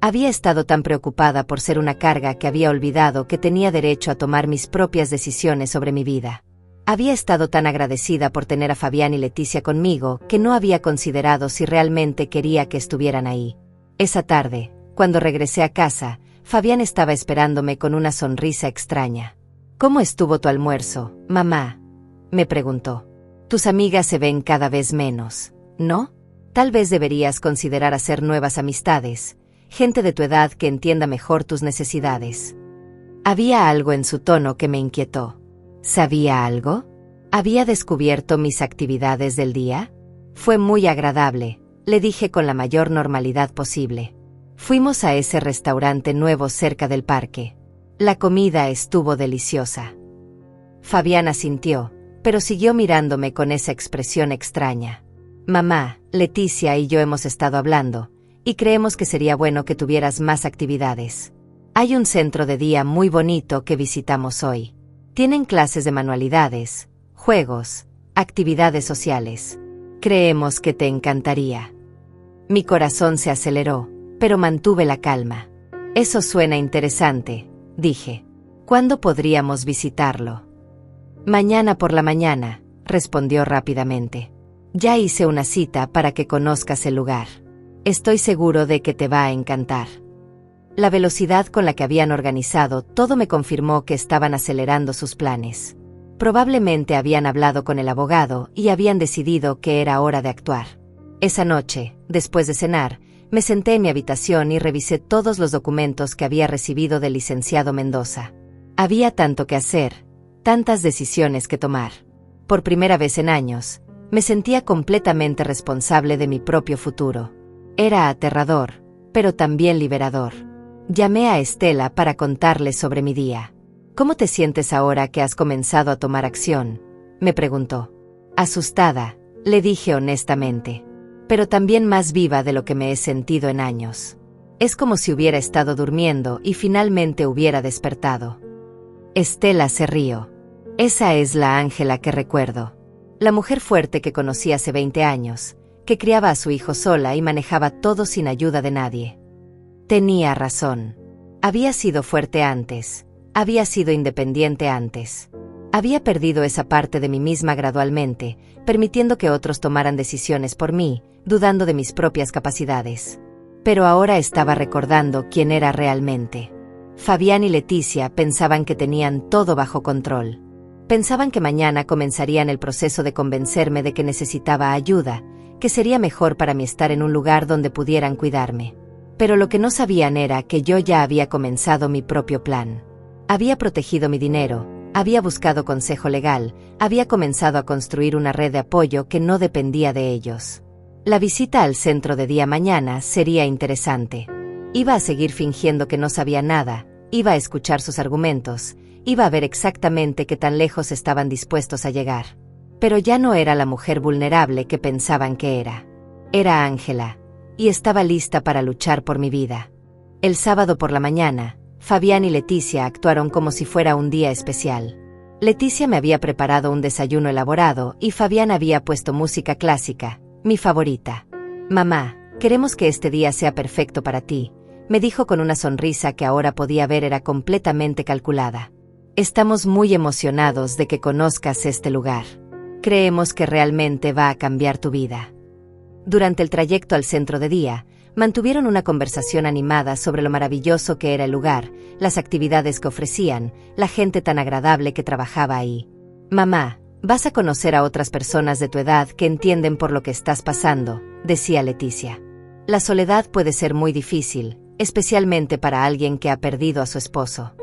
Había estado tan preocupada por ser una carga que había olvidado que tenía derecho a tomar mis propias decisiones sobre mi vida. Había estado tan agradecida por tener a Fabián y Leticia conmigo que no había considerado si realmente quería que estuvieran ahí. Esa tarde, cuando regresé a casa, Fabián estaba esperándome con una sonrisa extraña. «¿Cómo estuvo tu almuerzo, mamá?», me preguntó. «Tus amigas se ven cada vez menos, ¿no? Tal vez deberías considerar hacer nuevas amistades, gente de tu edad que entienda mejor tus necesidades». Había algo en su tono que me inquietó. ¿Sabía algo? ¿Había descubierto mis actividades del día? Fue muy agradable, le dije con la mayor normalidad posible. Fuimos a ese restaurante nuevo cerca del parque. La comida estuvo deliciosa. Fabián asintió, pero siguió mirándome con esa expresión extraña. Mamá, Leticia y yo hemos estado hablando, y creemos que sería bueno que tuvieras más actividades. Hay un centro de día muy bonito que visitamos hoy. Tienen clases de manualidades, juegos, actividades sociales. Creemos que te encantaría. Mi corazón se aceleró, pero mantuve la calma. Eso suena interesante, dije. ¿Cuándo podríamos visitarlo? Mañana por la mañana, respondió rápidamente. Ya hice una cita para que conozcas el lugar. Estoy seguro de que te va a encantar. La velocidad con la que habían organizado todo me confirmó que estaban acelerando sus planes. Probablemente habían hablado con el abogado y habían decidido que era hora de actuar. Esa noche, después de cenar, me senté en mi habitación y revisé todos los documentos que había recibido del licenciado Mendoza. Había tanto que hacer, tantas decisiones que tomar. Por primera vez en años, me sentía completamente responsable de mi propio futuro. Era aterrador, pero también liberador. Llamé a Estela para contarle sobre mi día. «¿Cómo te sientes ahora que has comenzado a tomar acción?», me preguntó. Asustada, le dije honestamente, pero también más viva de lo que me he sentido en años. Es como si hubiera estado durmiendo y finalmente hubiera despertado. Estela se rió. Esa es la Ángela que recuerdo. La mujer fuerte que conocí hace 20 años, que criaba a su hijo sola y manejaba todo sin ayuda de nadie. Tenía razón. Había sido fuerte antes, había sido independiente antes. Había perdido esa parte de mí misma gradualmente, permitiendo que otros tomaran decisiones por mí, dudando de mis propias capacidades. Pero ahora estaba recordando quién era realmente. Fabián y Leticia pensaban que tenían todo bajo control. Pensaban que mañana comenzarían el proceso de convencerme de que necesitaba ayuda, que sería mejor para mí estar en un lugar donde pudieran cuidarme. Pero lo que no sabían era que yo ya había comenzado mi propio plan. Había protegido mi dinero, había buscado consejo legal, había comenzado a construir una red de apoyo que no dependía de ellos. La visita al centro de día mañana sería interesante. Iba a seguir fingiendo que no sabía nada, iba a escuchar sus argumentos, iba a ver exactamente qué tan lejos estaban dispuestos a llegar. Pero ya no era la mujer vulnerable que pensaban que era. Era Ángela. Y estaba lista para luchar por mi vida. El sábado por la mañana, Fabián y Leticia actuaron como si fuera un día especial. Leticia me había preparado un desayuno elaborado y Fabián había puesto música clásica, mi favorita. «Mamá, queremos que este día sea perfecto para ti», me dijo con una sonrisa que ahora podía ver era completamente calculada. «Estamos muy emocionados de que conozcas este lugar. Creemos que realmente va a cambiar tu vida». Durante el trayecto al centro de día, mantuvieron una conversación animada sobre lo maravilloso que era el lugar, las actividades que ofrecían, la gente tan agradable que trabajaba ahí. «Mamá, vas a conocer a otras personas de tu edad que entienden por lo que estás pasando», decía Leticia. «La soledad puede ser muy difícil, especialmente para alguien que ha perdido a su esposo».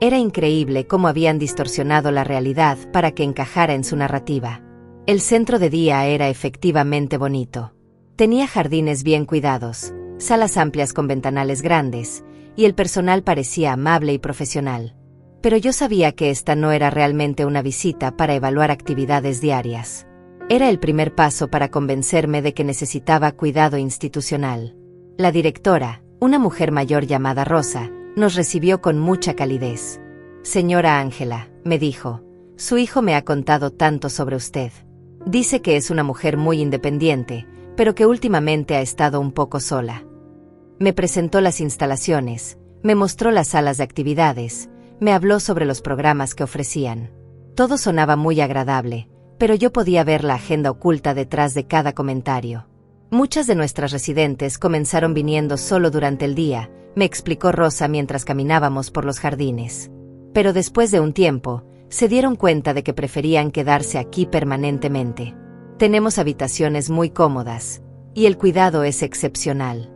Era increíble cómo habían distorsionado la realidad para que encajara en su narrativa. El centro de día era efectivamente bonito. Tenía jardines bien cuidados, salas amplias con ventanales grandes, y el personal parecía amable y profesional. Pero yo sabía que esta no era realmente una visita para evaluar actividades diarias. Era el primer paso para convencerme de que necesitaba cuidado institucional. La directora, una mujer mayor llamada Rosa, nos recibió con mucha calidez. «Señora Ángela», me dijo, «su hijo me ha contado tanto sobre usted. Dice que es una mujer muy independiente, pero que últimamente ha estado un poco sola». Me presentó las instalaciones, me mostró las salas de actividades, me habló sobre los programas que ofrecían. Todo sonaba muy agradable, pero yo podía ver la agenda oculta detrás de cada comentario. Muchas de nuestras residentes comenzaron viniendo solo durante el día, me explicó Rosa mientras caminábamos por los jardines. Pero después de un tiempo, se dieron cuenta de que preferían quedarse aquí permanentemente. Tenemos habitaciones muy cómodas, y el cuidado es excepcional.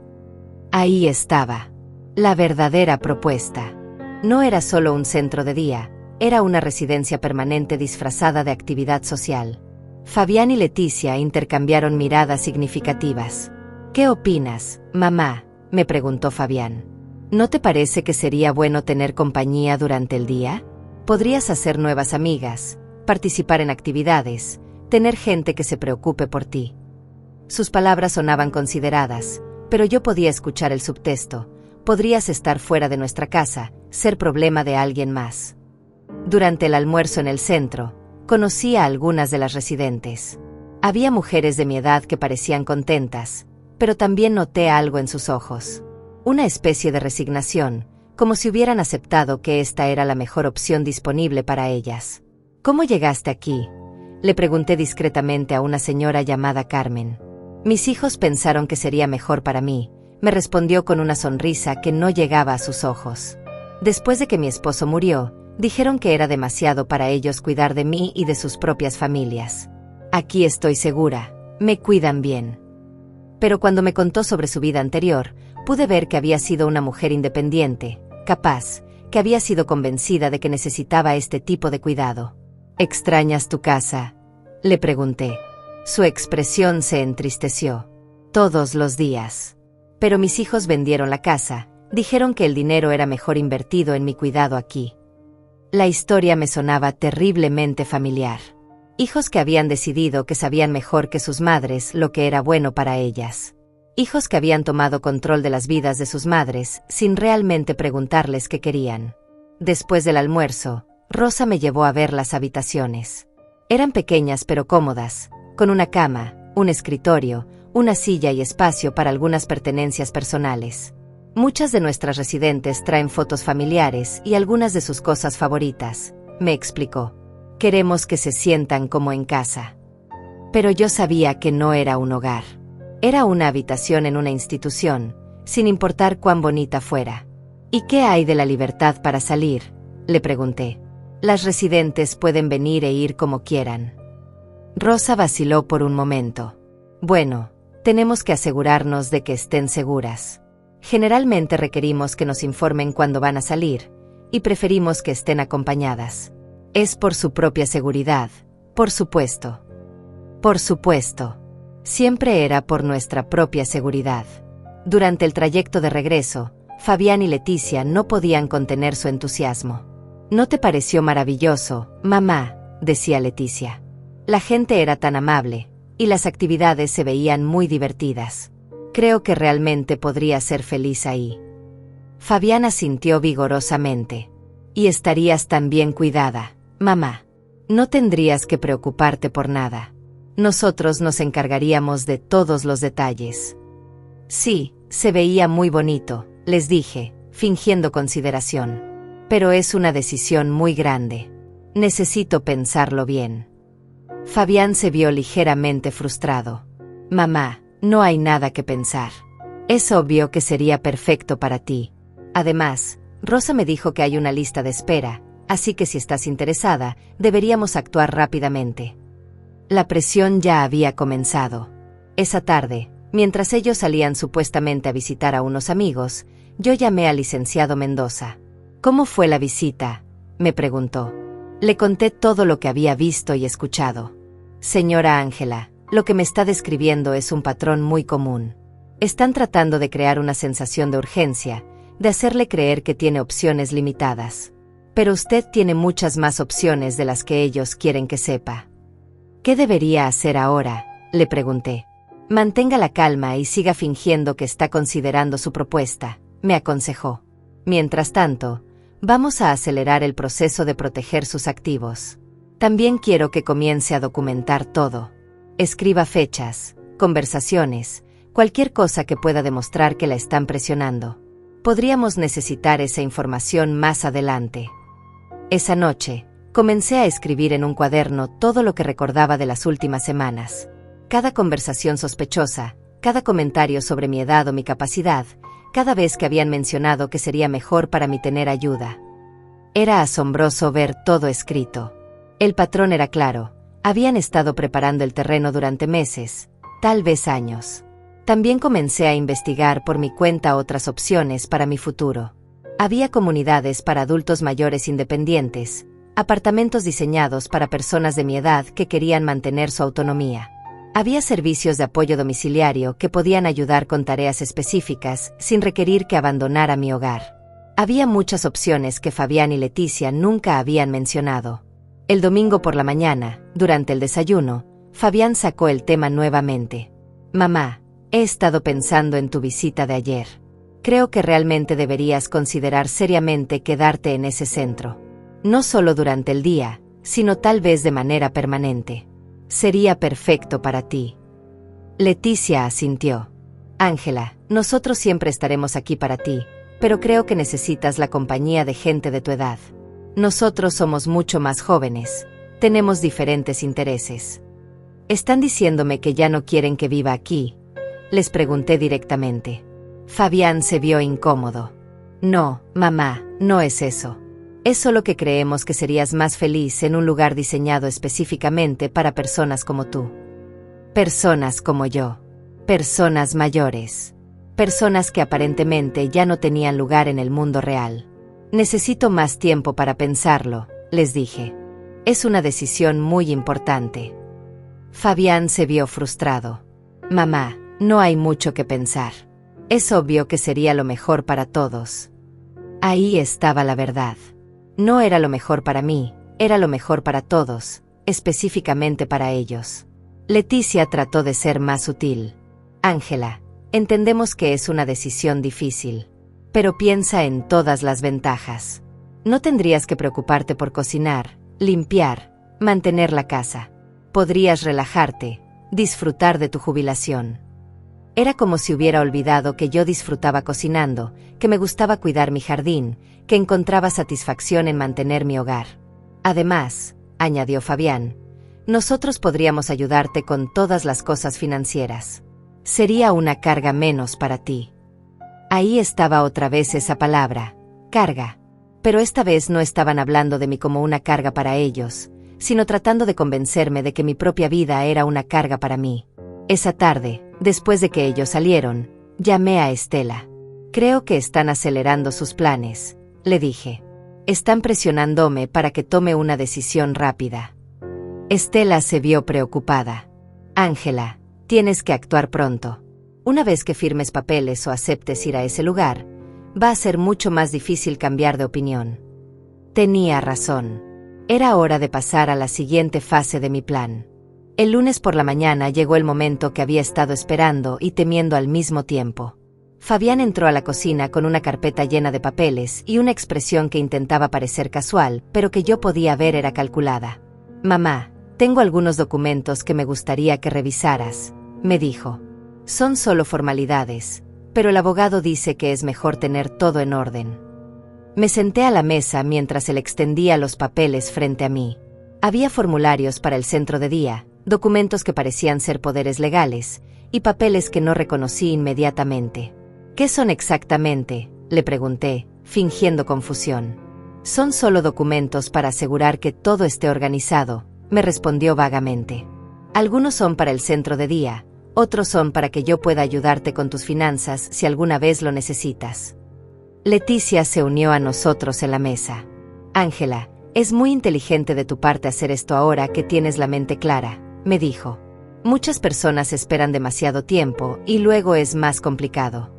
Ahí estaba. La verdadera propuesta. No era solo un centro de día, era una residencia permanente disfrazada de actividad social. Fabián y Leticia intercambiaron miradas significativas. ¿Qué opinas, mamá?, me preguntó Fabián. ¿No te parece que sería bueno tener compañía durante el día? Podrías hacer nuevas amigas, participar en actividades, tener gente que se preocupe por ti. Sus palabras sonaban consideradas, pero yo podía escuchar el subtexto. Podrías estar fuera de nuestra casa, ser problema de alguien más. Durante el almuerzo en el centro, conocí a algunas de las residentes. Había mujeres de mi edad que parecían contentas, pero también noté algo en sus ojos. Una especie de resignación, como si hubieran aceptado que esta era la mejor opción disponible para ellas. ¿Cómo llegaste aquí?, le pregunté discretamente a una señora llamada Carmen. Mis hijos pensaron que sería mejor para mí, me respondió con una sonrisa que no llegaba a sus ojos. Después de que mi esposo murió, dijeron que era demasiado para ellos cuidar de mí y de sus propias familias. Aquí estoy segura, me cuidan bien. Pero cuando me contó sobre su vida anterior, pude ver que había sido una mujer independiente, capaz, que había sido convencida de que necesitaba este tipo de cuidado. ¿Extrañas tu casa?, le pregunté. Su expresión se entristeció. Todos los días. Pero mis hijos vendieron la casa, dijeron que el dinero era mejor invertido en mi cuidado aquí. La historia me sonaba terriblemente familiar. Hijos que habían decidido que sabían mejor que sus madres lo que era bueno para ellas. Hijos que habían tomado control de las vidas de sus madres sin realmente preguntarles qué querían. Después del almuerzo, Rosa me llevó a ver las habitaciones. Eran pequeñas pero cómodas, con una cama, un escritorio, una silla y espacio para algunas pertenencias personales. Muchas de nuestras residentes traen fotos familiares y algunas de sus cosas favoritas, me explicó. Queremos que se sientan como en casa. Pero yo sabía que no era un hogar. Era una habitación en una institución, sin importar cuán bonita fuera. ¿Y qué hay de la libertad para salir?, le pregunté. Las residentes pueden venir e ir como quieran. Rosa vaciló por un momento. Bueno, tenemos que asegurarnos de que estén seguras. Generalmente requerimos que nos informen cuándo van a salir, y preferimos que estén acompañadas. Es por su propia seguridad, por supuesto. Por supuesto. Siempre era por nuestra propia seguridad. Durante el trayecto de regreso, Fabián y Leticia no podían contener su entusiasmo. ¿No te pareció maravilloso, mamá?, decía Leticia. La gente era tan amable, y las actividades se veían muy divertidas. Creo que realmente podría ser feliz ahí. Fabián asintió vigorosamente. Y estarías tan bien cuidada, mamá. No tendrías que preocuparte por nada. Nosotros nos encargaríamos de todos los detalles. Sí, se veía muy bonito, les dije, fingiendo consideración. Pero es una decisión muy grande. Necesito pensarlo bien. Fabián se vio ligeramente frustrado. Mamá, no hay nada que pensar. Es obvio que sería perfecto para ti. Además, Rosa me dijo que hay una lista de espera, así que si estás interesada, deberíamos actuar rápidamente. La presión ya había comenzado. Esa tarde, mientras ellos salían supuestamente a visitar a unos amigos, yo llamé al licenciado Mendoza. ¿Cómo fue la visita?, me preguntó. Le conté todo lo que había visto y escuchado. Señora Ángela, lo que me está describiendo es un patrón muy común. Están tratando de crear una sensación de urgencia, de hacerle creer que tiene opciones limitadas. Pero usted tiene muchas más opciones de las que ellos quieren que sepa. ¿Qué debería hacer ahora?, le pregunté. Mantenga la calma y siga fingiendo que está considerando su propuesta, me aconsejó. Mientras tanto, vamos a acelerar el proceso de proteger sus activos. También quiero que comience a documentar todo. Escriba fechas, conversaciones, cualquier cosa que pueda demostrar que la están presionando. Podríamos necesitar esa información más adelante. Esa noche, Comencé a escribir en un cuaderno todo lo que recordaba de las últimas semanas. Cada conversación sospechosa, cada comentario sobre mi edad o mi capacidad, cada vez que habían mencionado que sería mejor para mí tener ayuda. Era asombroso ver todo escrito. El patrón era claro. Habían estado preparando el terreno durante meses, tal vez años. También comencé a investigar por mi cuenta otras opciones para mi futuro. Había comunidades para adultos mayores independientes, apartamentos diseñados para personas de mi edad que querían mantener su autonomía. Había servicios de apoyo domiciliario que podían ayudar con tareas específicas sin requerir que abandonara mi hogar. Había muchas opciones que Fabián y Leticia nunca habían mencionado. El domingo por la mañana, durante el desayuno, Fabián sacó el tema nuevamente. Mamá, he estado pensando en tu visita de ayer. Creo que realmente deberías considerar seriamente quedarte en ese centro. No solo durante el día, sino tal vez de manera permanente. Sería perfecto para ti. Leticia asintió. Ángela, nosotros siempre estaremos aquí para ti, pero creo que necesitas la compañía de gente de tu edad. Nosotros somos mucho más jóvenes, tenemos diferentes intereses. ¿Están diciéndome que ya no quieren que viva aquí?, les pregunté directamente. Fabián se vio incómodo. No, mamá, no es eso. Es solo que creemos que serías más feliz en un lugar diseñado específicamente para personas como tú. Personas como yo. Personas mayores. Personas que aparentemente ya no tenían lugar en el mundo real. Necesito más tiempo para pensarlo, les dije. Es una decisión muy importante. Fabián se vio frustrado. Mamá, no hay mucho que pensar. Es obvio que sería lo mejor para todos. Ahí estaba la verdad. No era lo mejor para mí, era lo mejor para todos, específicamente para ellos. Leticia trató de ser más sutil. Ángela, entendemos que es una decisión difícil, pero piensa en todas las ventajas. No tendrías que preocuparte por cocinar, limpiar, mantener la casa. Podrías relajarte, disfrutar de tu jubilación. Era como si hubiera olvidado que yo disfrutaba cocinando, que me gustaba cuidar mi jardín, que encontraba satisfacción en mantener mi hogar. Además, añadió Fabián, nosotros podríamos ayudarte con todas las cosas financieras. Sería una carga menos para ti. Ahí estaba otra vez esa palabra, carga. Pero esta vez no estaban hablando de mí como una carga para ellos, sino tratando de convencerme de que mi propia vida era una carga para mí. Esa tarde, después de que ellos salieron, llamé a Estela. Creo que están acelerando sus planes, le dije. Están presionándome para que tome una decisión rápida. Estela se vio preocupada. Ángela, tienes que actuar pronto. Una vez que firmes papeles o aceptes ir a ese lugar, va a ser mucho más difícil cambiar de opinión. Tenía razón. Era hora de pasar a la siguiente fase de mi plan. El lunes por la mañana llegó el momento que había estado esperando y temiendo al mismo tiempo. Fabián entró a la cocina con una carpeta llena de papeles y una expresión que intentaba parecer casual, pero que yo podía ver era calculada. Mamá, tengo algunos documentos que me gustaría que revisaras, me dijo. Son solo formalidades, pero el abogado dice que es mejor tener todo en orden. Me senté a la mesa mientras él extendía los papeles frente a mí. Había formularios para el centro de día, documentos que parecían ser poderes legales, y papeles que no reconocí inmediatamente. ¿Qué son exactamente?, le pregunté, fingiendo confusión. Son solo documentos para asegurar que todo esté organizado, me respondió vagamente. Algunos son para el centro de día, otros son para que yo pueda ayudarte con tus finanzas si alguna vez lo necesitas. Leticia se unió a nosotros en la mesa. Ángela, es muy inteligente de tu parte hacer esto ahora que tienes la mente clara, me dijo. Muchas personas esperan demasiado tiempo y luego es más complicado.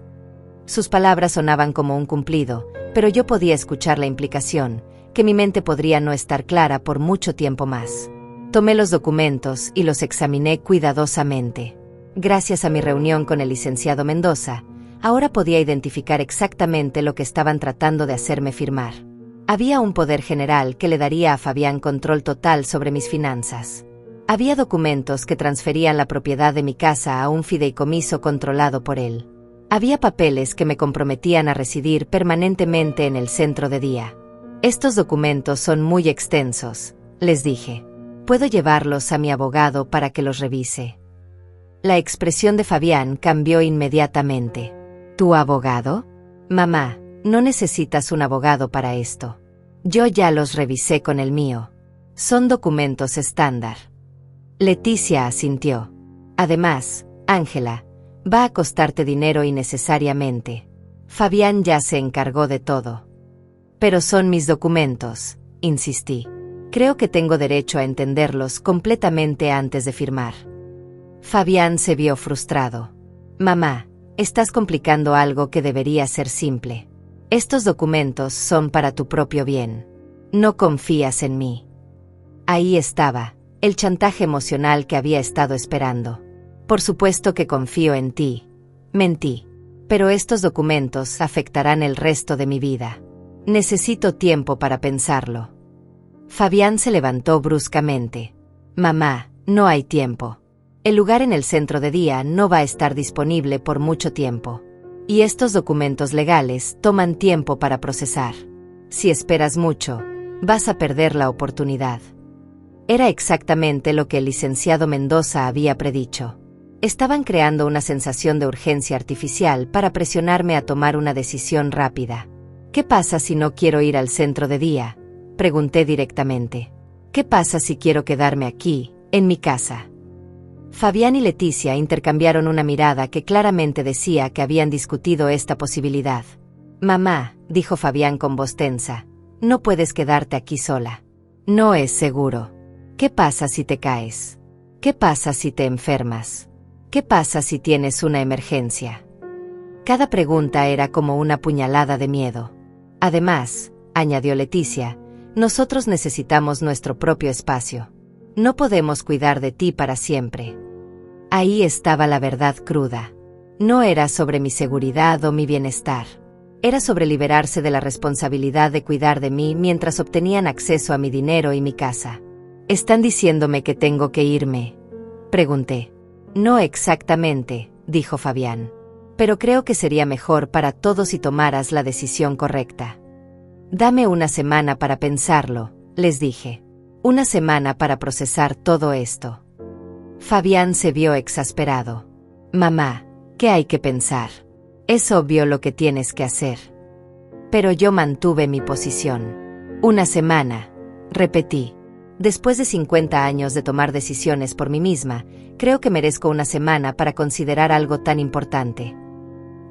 Sus palabras sonaban como un cumplido, pero yo podía escuchar la implicación, que mi mente podría no estar clara por mucho tiempo más. Tomé los documentos y los examiné cuidadosamente. Gracias a mi reunión con el licenciado Mendoza, ahora podía identificar exactamente lo que estaban tratando de hacerme firmar. Había un poder general que le daría a Fabián control total sobre mis finanzas. Había documentos que transferían la propiedad de mi casa a un fideicomiso controlado por él. Había papeles que me comprometían a residir permanentemente en el centro de día. Estos documentos son muy extensos, les dije. Puedo llevarlos a mi abogado para que los revise. La expresión de Fabián cambió inmediatamente. ¿Tu abogado? Mamá, no necesitas un abogado para esto. Yo ya los revisé con el mío. Son documentos estándar. Leticia asintió. Además, Ángela, va a costarte dinero innecesariamente. Fabián ya se encargó de todo. Pero son mis documentos, insistí. Creo que tengo derecho a entenderlos completamente antes de firmar. Fabián se vio frustrado. Mamá, estás complicando algo que debería ser simple. Estos documentos son para tu propio bien. No confías en mí. Ahí estaba, el chantaje emocional que había estado esperando. Por supuesto que confío en ti. Mentí. Pero estos documentos afectarán el resto de mi vida. Necesito tiempo para pensarlo. Fabián se levantó bruscamente. Mamá, no hay tiempo. El lugar en el centro de día no va a estar disponible por mucho tiempo. Y estos documentos legales toman tiempo para procesar. Si esperas mucho, vas a perder la oportunidad. Era exactamente lo que el licenciado Mendoza había predicho. Estaban creando una sensación de urgencia artificial para presionarme a tomar una decisión rápida. ¿Qué pasa si no quiero ir al centro de día?, pregunté directamente. ¿Qué pasa si quiero quedarme aquí, en mi casa? Fabián y Leticia intercambiaron una mirada que claramente decía que habían discutido esta posibilidad. Mamá, dijo Fabián con voz tensa, no puedes quedarte aquí sola. No es seguro. ¿Qué pasa si te caes? ¿Qué pasa si te enfermas? ¿Qué pasa si tienes una emergencia? Cada pregunta era como una puñalada de miedo. Además, añadió Leticia, nosotros necesitamos nuestro propio espacio. No podemos cuidar de ti para siempre. Ahí estaba la verdad cruda. No era sobre mi seguridad o mi bienestar. Era sobre liberarse de la responsabilidad de cuidar de mí mientras obtenían acceso a mi dinero y mi casa. ¿Están diciéndome que tengo que irme?, pregunté. No exactamente, dijo Fabián. Pero creo que sería mejor para todos si tomaras la decisión correcta. Dame una semana para pensarlo, les dije. Una semana para procesar todo esto. Fabián se vio exasperado. Mamá, ¿qué hay que pensar? Es obvio lo que tienes que hacer. Pero yo mantuve mi posición. Una semana, repetí. Después de 50 años de tomar decisiones por mí misma, creo que merezco una semana para considerar algo tan importante.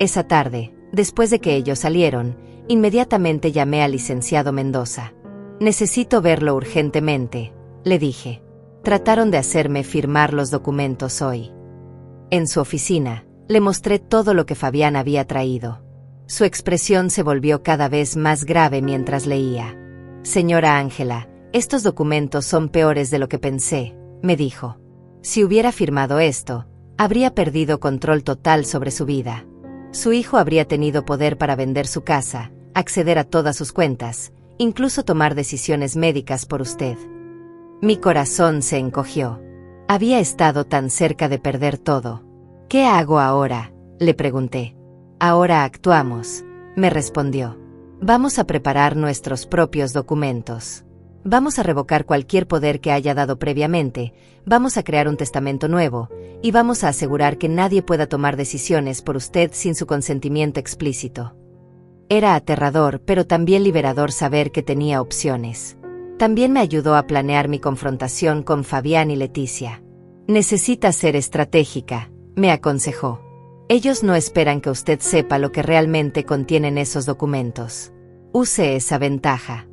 Esa tarde, después de que ellos salieron, inmediatamente llamé al licenciado Mendoza. Necesito verlo urgentemente, le dije. Trataron de hacerme firmar los documentos hoy. En su oficina, le mostré todo lo que Fabián había traído. Su expresión se volvió cada vez más grave mientras leía. Señora Ángela, estos documentos son peores de lo que pensé, me dijo. Si hubiera firmado esto, habría perdido control total sobre su vida. Su hijo habría tenido poder para vender su casa, acceder a todas sus cuentas, incluso tomar decisiones médicas por usted. Mi corazón se encogió. Había estado tan cerca de perder todo. ¿Qué hago ahora?, le pregunté. Ahora actuamos, me respondió. Vamos a preparar nuestros propios documentos. Vamos a revocar cualquier poder que haya dado previamente, vamos a crear un testamento nuevo, y vamos a asegurar que nadie pueda tomar decisiones por usted sin su consentimiento explícito. Era aterrador, pero también liberador saber que tenía opciones. También me ayudó a planear mi confrontación con Fabián y Leticia. Necesita ser estratégica, me aconsejó. Ellos no esperan que usted sepa lo que realmente contienen esos documentos. Use esa ventaja.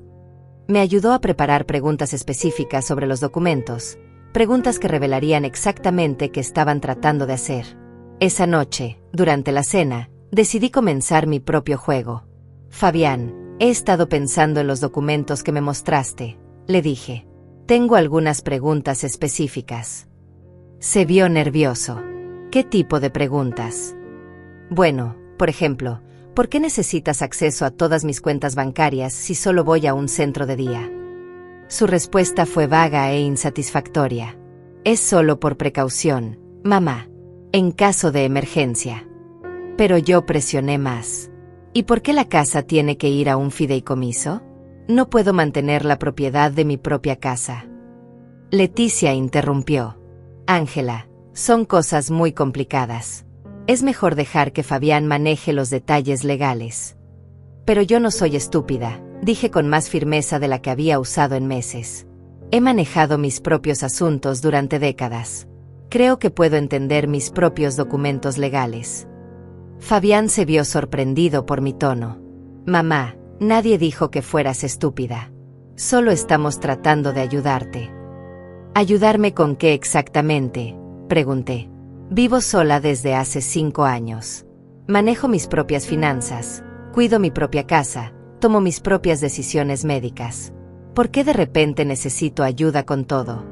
Me ayudó a preparar preguntas específicas sobre los documentos, preguntas que revelarían exactamente qué estaban tratando de hacer. Esa noche, durante la cena, decidí comenzar mi propio juego. Fabián, he estado pensando en los documentos que me mostraste, le dije. Tengo algunas preguntas específicas. Se vio nervioso. ¿Qué tipo de preguntas? Bueno, por ejemplo, ¿por qué necesitas acceso a todas mis cuentas bancarias si solo voy a un centro de día? Su respuesta fue vaga e insatisfactoria. Es solo por precaución, mamá. En caso de emergencia. Pero yo presioné más. ¿Y por qué la casa tiene que ir a un fideicomiso? No puedo mantener la propiedad de mi propia casa. Leticia interrumpió. Ángela, son cosas muy complicadas. Es mejor dejar que Fabián maneje los detalles legales. Pero yo no soy estúpida, dije con más firmeza de la que había usado en meses. He manejado mis propios asuntos durante décadas. Creo que puedo entender mis propios documentos legales. Fabián se vio sorprendido por mi tono. Mamá, nadie dijo que fueras estúpida. Solo estamos tratando de ayudarte. ¿Ayudarme con qué exactamente?, pregunté. Vivo sola desde hace 5 años. Manejo mis propias finanzas, cuido mi propia casa, tomo mis propias decisiones médicas. ¿Por qué de repente necesito ayuda con todo?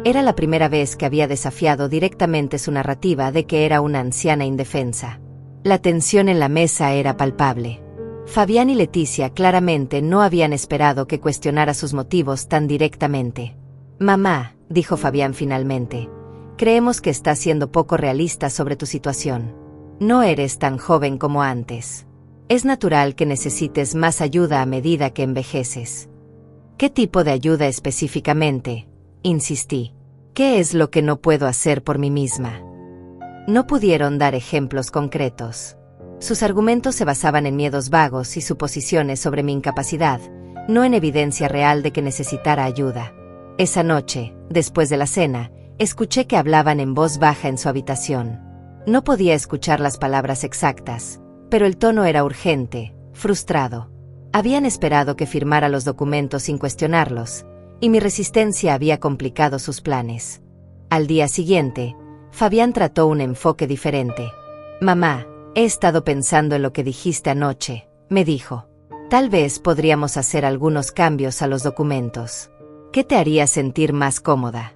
Era la primera vez que había desafiado directamente su narrativa de que era una anciana indefensa. La tensión en la mesa era palpable. Fabián y Leticia claramente no habían esperado que cuestionara sus motivos tan directamente. Mamá, dijo Fabián finalmente, creemos que estás siendo poco realista sobre tu situación. No eres tan joven como antes. Es natural que necesites más ayuda a medida que envejeces. ¿Qué tipo de ayuda específicamente?, insistí. ¿Qué es lo que no puedo hacer por mí misma? No pudieron dar ejemplos concretos. Sus argumentos se basaban en miedos vagos y suposiciones sobre mi incapacidad, no en evidencia real de que necesitara ayuda. Esa noche, después de la cena, escuché que hablaban en voz baja en su habitación. No podía escuchar las palabras exactas, pero el tono era urgente, frustrado. Habían esperado que firmara los documentos sin cuestionarlos, y mi resistencia había complicado sus planes. Al día siguiente, Fabián trató un enfoque diferente. Mamá, he estado pensando en lo que dijiste anoche, me dijo. Tal vez podríamos hacer algunos cambios a los documentos. ¿Qué te haría sentir más cómoda?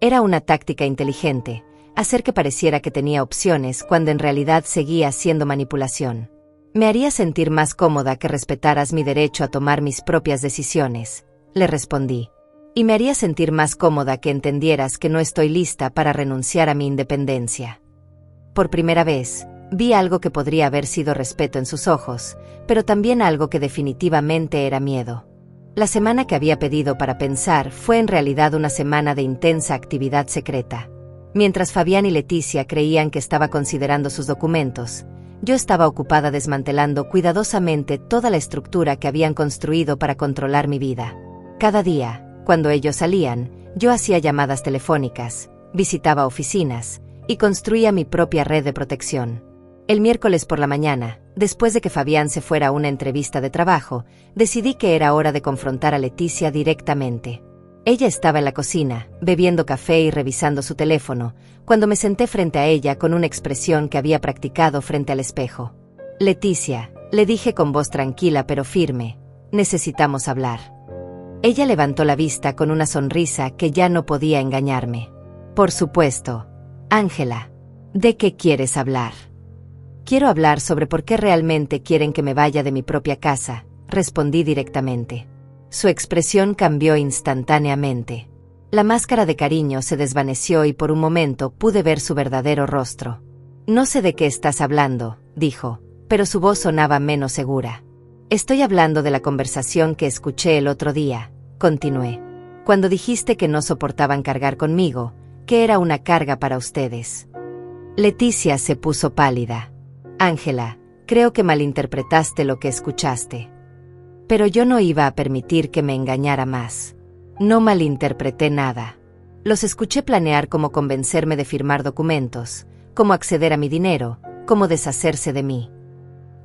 Era una táctica inteligente, hacer que pareciera que tenía opciones cuando en realidad seguía siendo manipulación. Me haría sentir más cómoda que respetaras mi derecho a tomar mis propias decisiones, le respondí. Y me haría sentir más cómoda que entendieras que no estoy lista para renunciar a mi independencia. Por primera vez, vi algo que podría haber sido respeto en sus ojos, pero también algo que definitivamente era miedo. La semana que había pedido para pensar fue en realidad una semana de intensa actividad secreta. Mientras Fabián y Leticia creían que estaba considerando sus documentos, yo estaba ocupada desmantelando cuidadosamente toda la estructura que habían construido para controlar mi vida. Cada día, cuando ellos salían, yo hacía llamadas telefónicas, visitaba oficinas y construía mi propia red de protección. El miércoles por la mañana, después de que Fabián se fuera a una entrevista de trabajo, decidí que era hora de confrontar a Leticia directamente. Ella estaba en la cocina, bebiendo café y revisando su teléfono, cuando me senté frente a ella con una expresión que había practicado frente al espejo. Leticia, le dije con voz tranquila pero firme, necesitamos hablar. Ella levantó la vista con una sonrisa que ya no podía engañarme. Por supuesto. Ángela, ¿de qué quieres hablar? Quiero hablar sobre por qué realmente quieren que me vaya de mi propia casa, respondí directamente. Su expresión cambió instantáneamente. La máscara de cariño se desvaneció y por un momento pude ver su verdadero rostro. No sé de qué estás hablando, dijo, pero su voz sonaba menos segura. Estoy hablando de la conversación que escuché el otro día, continué. Cuando dijiste que no soportaban cargar conmigo, que era una carga para ustedes. Leticia se puso pálida. Ángela, creo que malinterpretaste lo que escuchaste. Pero yo no iba a permitir que me engañara más. No malinterpreté nada. Los escuché planear cómo convencerme de firmar documentos, cómo acceder a mi dinero, cómo deshacerse de mí.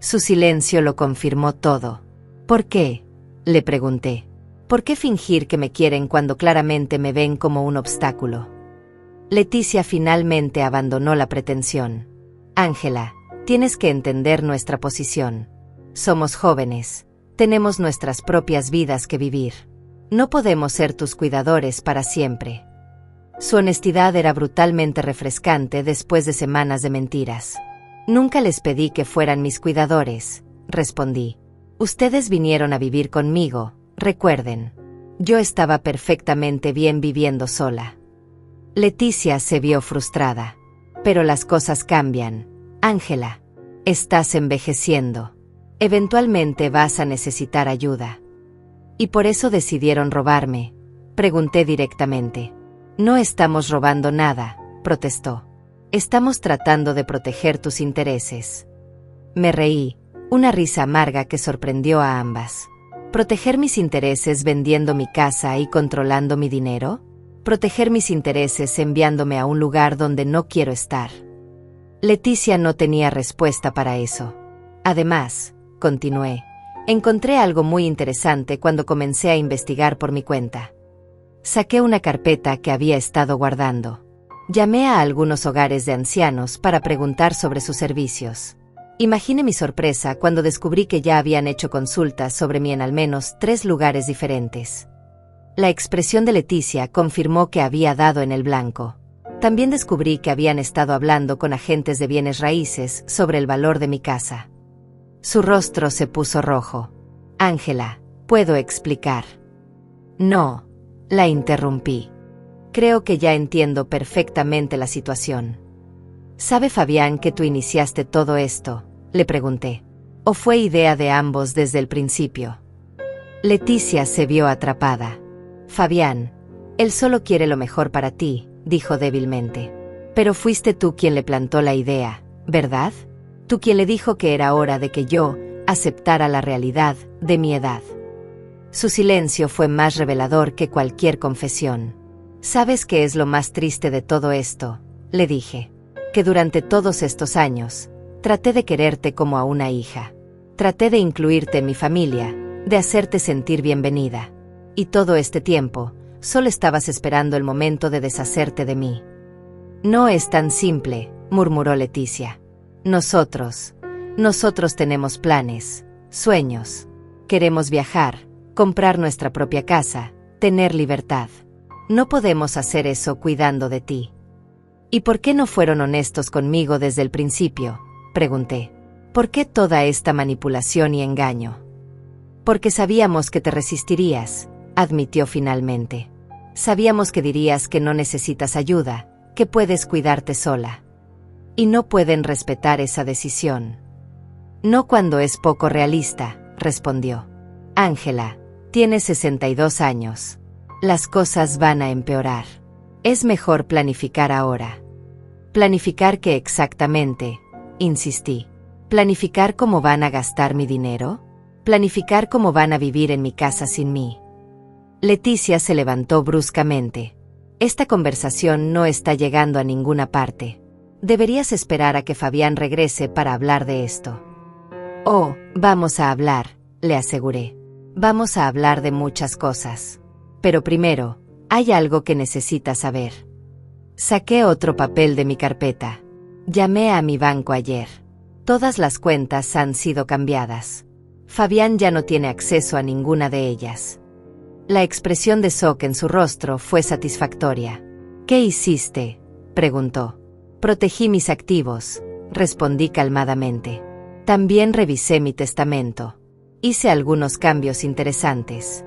Su silencio lo confirmó todo. ¿Por qué?, le pregunté. ¿Por qué fingir que me quieren cuando claramente me ven como un obstáculo? Leticia finalmente abandonó la pretensión. Ángela, tienes que entender nuestra posición. Somos jóvenes. Tenemos nuestras propias vidas que vivir. No podemos ser tus cuidadores para siempre. Su honestidad era brutalmente refrescante después de semanas de mentiras. Nunca les pedí que fueran mis cuidadores, respondí. Ustedes vinieron a vivir conmigo, recuerden. Yo estaba perfectamente bien viviendo sola. Leticia se vio frustrada. Pero las cosas cambian. Ángela, estás envejeciendo. Eventualmente vas a necesitar ayuda. ¿Y por eso decidieron robarme?, pregunté directamente. No estamos robando nada, protestó. Estamos tratando de proteger tus intereses. Me reí, una risa amarga que sorprendió a ambas. ¿Proteger mis intereses vendiendo mi casa y controlando mi dinero? ¿Proteger mis intereses enviándome a un lugar donde no quiero estar? Leticia no tenía respuesta para eso. Además, continué, encontré algo muy interesante cuando comencé a investigar por mi cuenta. Saqué una carpeta que había estado guardando. Llamé a algunos hogares de ancianos para preguntar sobre sus servicios. Imagine mi sorpresa cuando descubrí que ya habían hecho consultas sobre mí en al menos 3 lugares diferentes. La expresión de Leticia confirmó que había dado en el blanco. También descubrí que habían estado hablando con agentes de bienes raíces sobre el valor de mi casa. Su rostro se puso rojo. Ángela, ¿puedo explicar? No, la interrumpí. Creo que ya entiendo perfectamente la situación. ¿Sabe Fabián que tú iniciaste todo esto?, le pregunté. ¿O fue idea de ambos desde el principio? Leticia se vio atrapada. Fabián, él solo quiere lo mejor para ti, dijo débilmente. Pero fuiste tú quien le plantó la idea, ¿verdad? Tú quien le dijo que era hora de que yo aceptara la realidad de mi edad. Su silencio fue más revelador que cualquier confesión. ¿Sabes qué es lo más triste de todo esto?, le dije. Que durante todos estos años, traté de quererte como a una hija. Traté de incluirte en mi familia, de hacerte sentir bienvenida. Y todo este tiempo, solo estabas esperando el momento de deshacerte de mí. No es tan simple, murmuró Leticia. Nosotros tenemos planes, sueños. Queremos viajar, comprar nuestra propia casa, tener libertad. No podemos hacer eso cuidando de ti. ¿Y por qué no fueron honestos conmigo desde el principio?, pregunté. ¿Por qué toda esta manipulación y engaño? Porque sabíamos que te resistirías, admitió finalmente. Sabíamos que dirías que no necesitas ayuda, que puedes cuidarte sola. Y no pueden respetar esa decisión. No cuando es poco realista, respondió. Ángela, tienes 62 años. Las cosas van a empeorar. Es mejor planificar ahora. ¿Planificar qué exactamente?, insistí. ¿Planificar cómo van a gastar mi dinero? ¿Planificar cómo van a vivir en mi casa sin mí? Leticia se levantó bruscamente. Esta conversación no está llegando a ninguna parte. Deberías esperar a que Fabián regrese para hablar de esto. Oh, vamos a hablar, le aseguré. Vamos a hablar de muchas cosas. Pero primero, hay algo que necesitas saber. Saqué otro papel de mi carpeta. Llamé a mi banco ayer. Todas las cuentas han sido cambiadas. Fabián ya no tiene acceso a ninguna de ellas. La expresión de shock en su rostro fue satisfactoria. ¿Qué hiciste?, preguntó. Protegí mis activos, respondí calmadamente. También revisé mi testamento. Hice algunos cambios interesantes.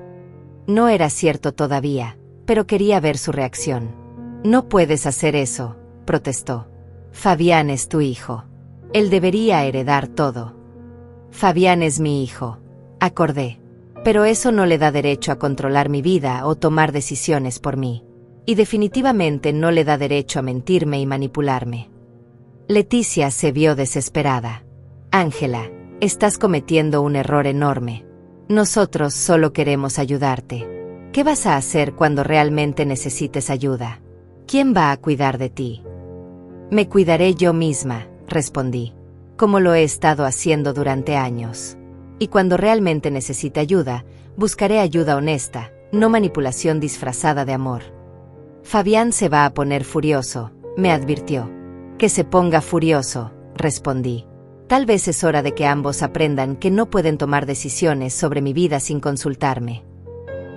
No era cierto todavía, pero quería ver su reacción. No puedes hacer eso, protestó. Fabián es tu hijo. Él debería heredar todo. Fabián es mi hijo, acordé. Pero eso no le da derecho a controlar mi vida o tomar decisiones por mí. Y definitivamente no le da derecho a mentirme y manipularme. Leticia se vio desesperada. Ángela, estás cometiendo un error enorme. Nosotros solo queremos ayudarte. ¿Qué vas a hacer cuando realmente necesites ayuda? ¿Quién va a cuidar de ti? Me cuidaré yo misma, respondí, como lo he estado haciendo durante años. Y cuando realmente necesite ayuda, buscaré ayuda honesta, no manipulación disfrazada de amor. Fabián se va a poner furioso, me advirtió. Que se ponga furioso, respondí. Tal vez es hora de que ambos aprendan que no pueden tomar decisiones sobre mi vida sin consultarme.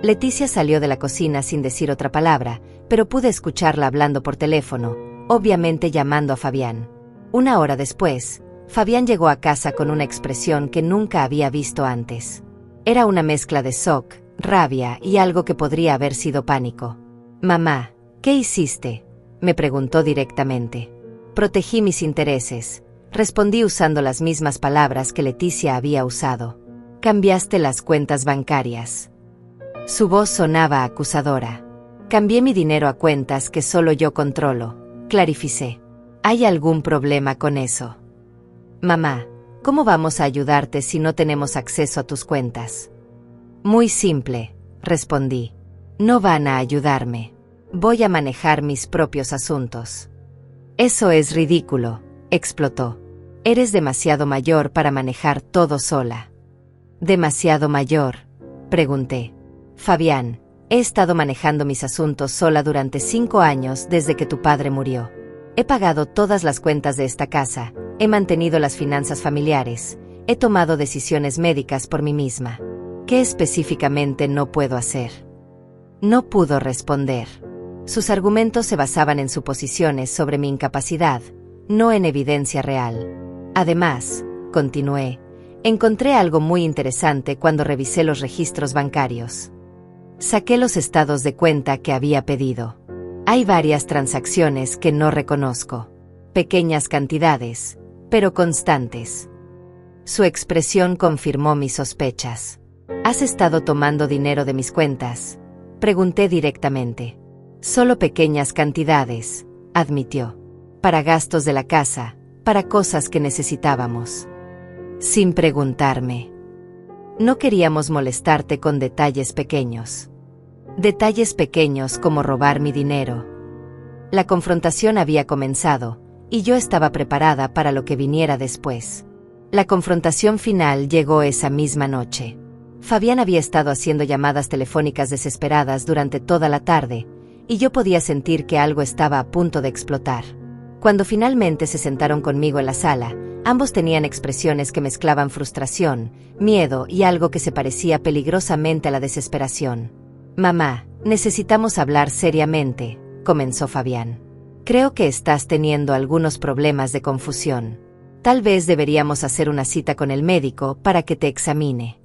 Leticia salió de la cocina sin decir otra palabra, pero pude escucharla hablando por teléfono, obviamente llamando a Fabián. Una hora después, Fabián llegó a casa con una expresión que nunca había visto antes. Era una mezcla de shock, rabia y algo que podría haber sido pánico. Mamá, ¿qué hiciste?, me preguntó directamente. Protegí mis intereses, respondí usando las mismas palabras que Leticia había usado. Cambiaste las cuentas bancarias. Su voz sonaba acusadora. Cambié mi dinero a cuentas que solo yo controlo, clarificé. ¿Hay algún problema con eso? Mamá, ¿cómo vamos a ayudarte si no tenemos acceso a tus cuentas? Muy simple, respondí. No van a ayudarme. Voy a manejar mis propios asuntos. Eso es ridículo, explotó. Eres demasiado mayor para manejar todo sola. ¿Demasiado mayor? Pregunté. Fabián, he estado manejando mis asuntos sola durante 5 años desde que tu padre murió. He pagado todas las cuentas de esta casa, he mantenido las finanzas familiares, he tomado decisiones médicas por mí misma. ¿Qué específicamente no puedo hacer? No pudo responder. Sus argumentos se basaban en suposiciones sobre mi incapacidad, no en evidencia real. Además, continué, encontré algo muy interesante cuando revisé los registros bancarios. Saqué los estados de cuenta que había pedido. Hay varias transacciones que no reconozco. Pequeñas cantidades, pero constantes. Su expresión confirmó mis sospechas. ¿Has estado tomando dinero de mis cuentas? Pregunté directamente. Solo pequeñas cantidades, admitió. Para gastos de la casa, para cosas que necesitábamos. Sin preguntarme. No queríamos molestarte con detalles pequeños. Detalles pequeños como robar mi dinero. La confrontación había comenzado, y yo estaba preparada para lo que viniera después. La confrontación final llegó esa misma noche. Fabián había estado haciendo llamadas telefónicas desesperadas durante toda la tarde, y yo podía sentir que algo estaba a punto de explotar. Cuando finalmente se sentaron conmigo en la sala, ambos tenían expresiones que mezclaban frustración, miedo y algo que se parecía peligrosamente a la desesperación. Mamá, necesitamos hablar seriamente, comenzó Fabián. Creo que estás teniendo algunos problemas de confusión. Tal vez deberíamos hacer una cita con el médico para que te examine.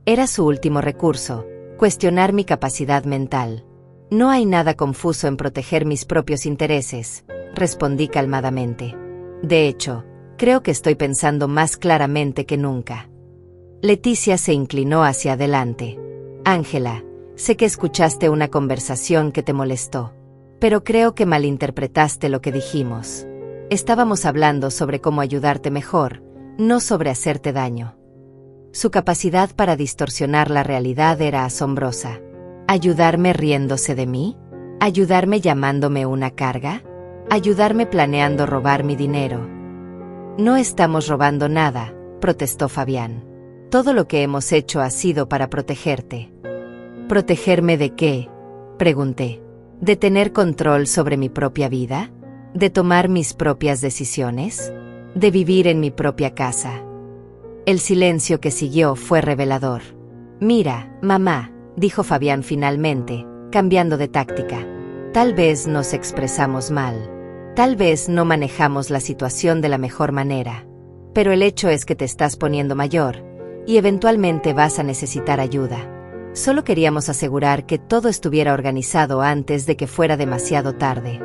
Era su último recurso, cuestionar mi capacidad mental. No hay nada confuso en proteger mis propios intereses, respondí calmadamente. De hecho, creo que estoy pensando más claramente que nunca. Leticia se inclinó hacia adelante. Ángela, sé que escuchaste una conversación que te molestó, pero creo que malinterpretaste lo que dijimos. Estábamos hablando sobre cómo ayudarte mejor, no sobre hacerte daño. Su capacidad para distorsionar la realidad era asombrosa. ¿Ayudarme riéndose de mí? ¿Ayudarme llamándome una carga? ¿Ayudarme planeando robar mi dinero? No estamos robando nada, protestó Fabián. Todo lo que hemos hecho ha sido para protegerte. ¿Protegerme de qué?, pregunté. ¿De tener control sobre mi propia vida? ¿De tomar mis propias decisiones? ¿De vivir en mi propia casa? El silencio que siguió fue revelador. Mira, mamá, dijo Fabián finalmente, cambiando de táctica. Tal vez nos expresamos mal. Tal vez no manejamos la situación de la mejor manera. Pero el hecho es que te estás poniendo mayor, y eventualmente vas a necesitar ayuda. Solo queríamos asegurar que todo estuviera organizado antes de que fuera demasiado tarde.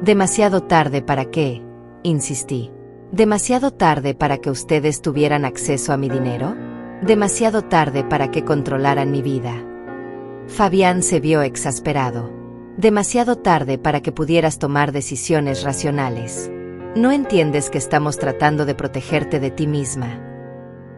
¿Demasiado tarde para qué?, insistí. ¿Demasiado tarde para que ustedes tuvieran acceso a mi dinero? ¿Demasiado tarde para que controlaran mi vida? Fabián se vio exasperado. Demasiado tarde para que pudieras tomar decisiones racionales. ¿No entiendes que estamos tratando de protegerte de ti misma?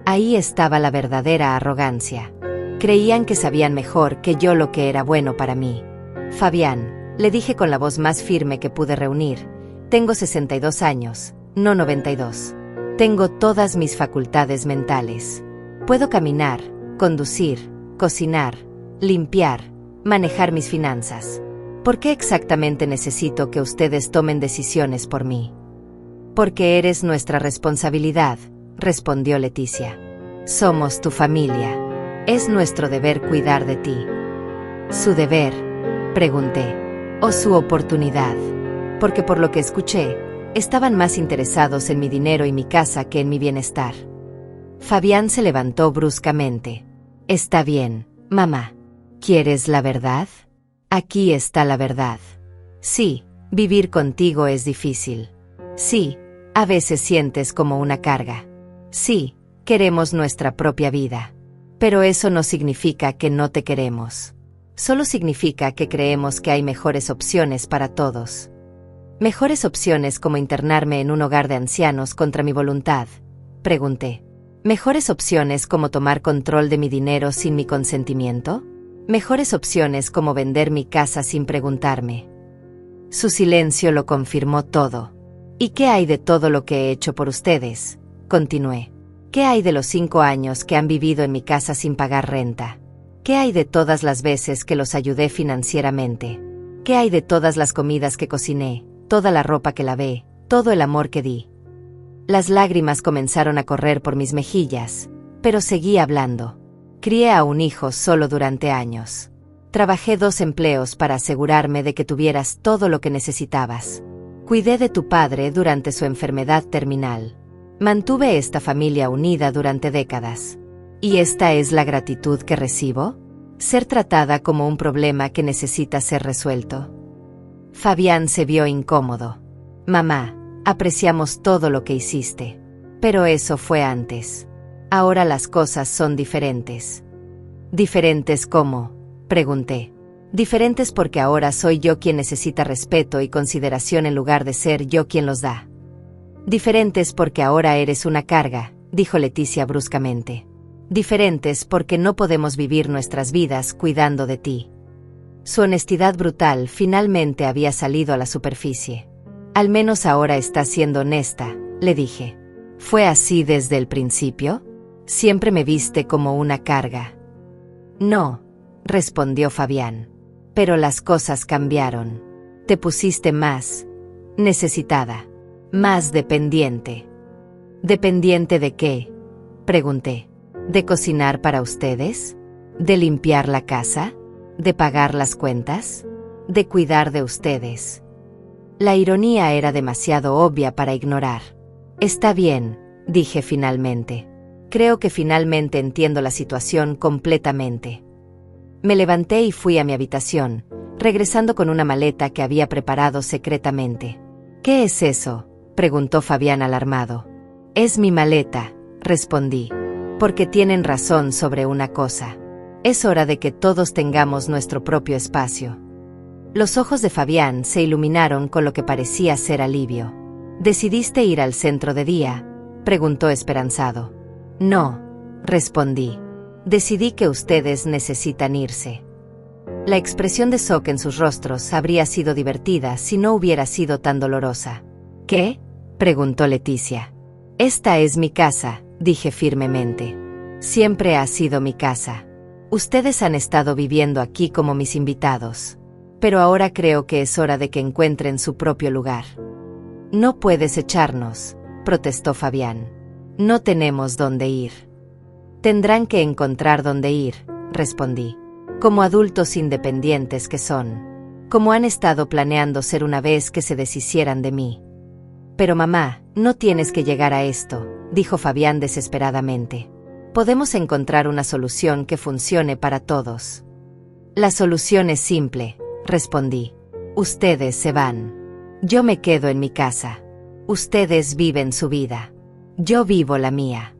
Ahí estaba la verdadera arrogancia. Creían que sabían mejor que yo lo que era bueno para mí. Fabián, le dije con la voz más firme que pude reunir, tengo 62 años, no 92. Tengo todas mis facultades mentales. Puedo caminar, conducir, cocinar, limpiar, manejar mis finanzas. ¿Por qué exactamente necesito que ustedes tomen decisiones por mí? Porque eres nuestra responsabilidad, respondió Leticia. Somos tu familia. Es nuestro deber cuidar de ti. ¿Su deber?, pregunté. ¿O su oportunidad? Porque por lo que escuché, estaban más interesados en mi dinero y mi casa que en mi bienestar. Fabián se levantó bruscamente. Está bien, mamá. ¿Quieres la verdad? Aquí está la verdad. Sí, vivir contigo es difícil. Sí, a veces sientes como una carga. Sí, queremos nuestra propia vida. Pero eso no significa que no te queremos. Solo significa que creemos que hay mejores opciones para todos. ¿Mejores opciones como internarme en un hogar de ancianos contra mi voluntad?, pregunté. ¿Mejores opciones como tomar control de mi dinero sin mi consentimiento? ¿Mejores opciones como vender mi casa sin preguntarme? Su silencio lo confirmó todo. ¿Y qué hay de todo lo que he hecho por ustedes?, continué. ¿Qué hay de los 5 años que han vivido en mi casa sin pagar renta? ¿Qué hay de todas las veces que los ayudé financieramente? ¿Qué hay de todas las comidas que cociné, toda la ropa que lavé, todo el amor que di? Las lágrimas comenzaron a correr por mis mejillas, pero seguí hablando. Crié a un hijo solo durante años. Trabajé 2 empleos para asegurarme de que tuvieras todo lo que necesitabas. Cuidé de tu padre durante su enfermedad terminal. Mantuve esta familia unida durante décadas. ¿Y esta es la gratitud que recibo? ¿Ser tratada como un problema que necesita ser resuelto? Fabián se vio incómodo. Mamá, apreciamos todo lo que hiciste. Pero eso fue antes. Ahora las cosas son diferentes. ¿Diferentes cómo?, pregunté. Diferentes porque ahora soy yo quien necesita respeto y consideración en lugar de ser yo quien los da. Diferentes porque ahora eres una carga, dijo Leticia bruscamente. Diferentes porque no podemos vivir nuestras vidas cuidando de ti. Su honestidad brutal finalmente había salido a la superficie. Al menos ahora estás siendo honesta, le dije. ¿Fue así desde el principio? Siempre me viste como una carga. No, respondió Fabián. Pero las cosas cambiaron. Te pusiste más necesitada, más dependiente. ¿Dependiente de qué?, pregunté. ¿De cocinar para ustedes? ¿De limpiar la casa? ¿De pagar las cuentas? ¿De cuidar de ustedes? La ironía era demasiado obvia para ignorar. Está bien, dije finalmente. Creo que finalmente entiendo la situación completamente. Me levanté y fui a mi habitación, regresando con una maleta que había preparado secretamente. ¿Qué es eso?, preguntó Fabián alarmado. Es mi maleta, respondí. Porque tienen razón sobre una cosa. Es hora de que todos tengamos nuestro propio espacio. Los ojos de Fabián se iluminaron con lo que parecía ser alivio. ¿Decidiste ir al centro de día?, preguntó esperanzado. No, respondí. Decidí que ustedes necesitan irse. La expresión de shock en sus rostros habría sido divertida si no hubiera sido tan dolorosa. ¿Qué?, preguntó Leticia. Esta es mi casa, dije firmemente. Siempre ha sido mi casa. Ustedes han estado viviendo aquí como mis invitados. Pero ahora creo que es hora de que encuentren su propio lugar. No puedes echarnos, protestó Fabián. No tenemos dónde ir. Tendrán que encontrar dónde ir, respondí. Como adultos independientes que son. Como han estado planeando ser una vez que se deshicieran de mí. Pero mamá, no tienes que llegar a esto, dijo Fabián desesperadamente. Podemos encontrar una solución que funcione para todos. La solución es simple, respondí. Ustedes se van. Yo me quedo en mi casa. Ustedes viven su vida. Yo vivo la mía.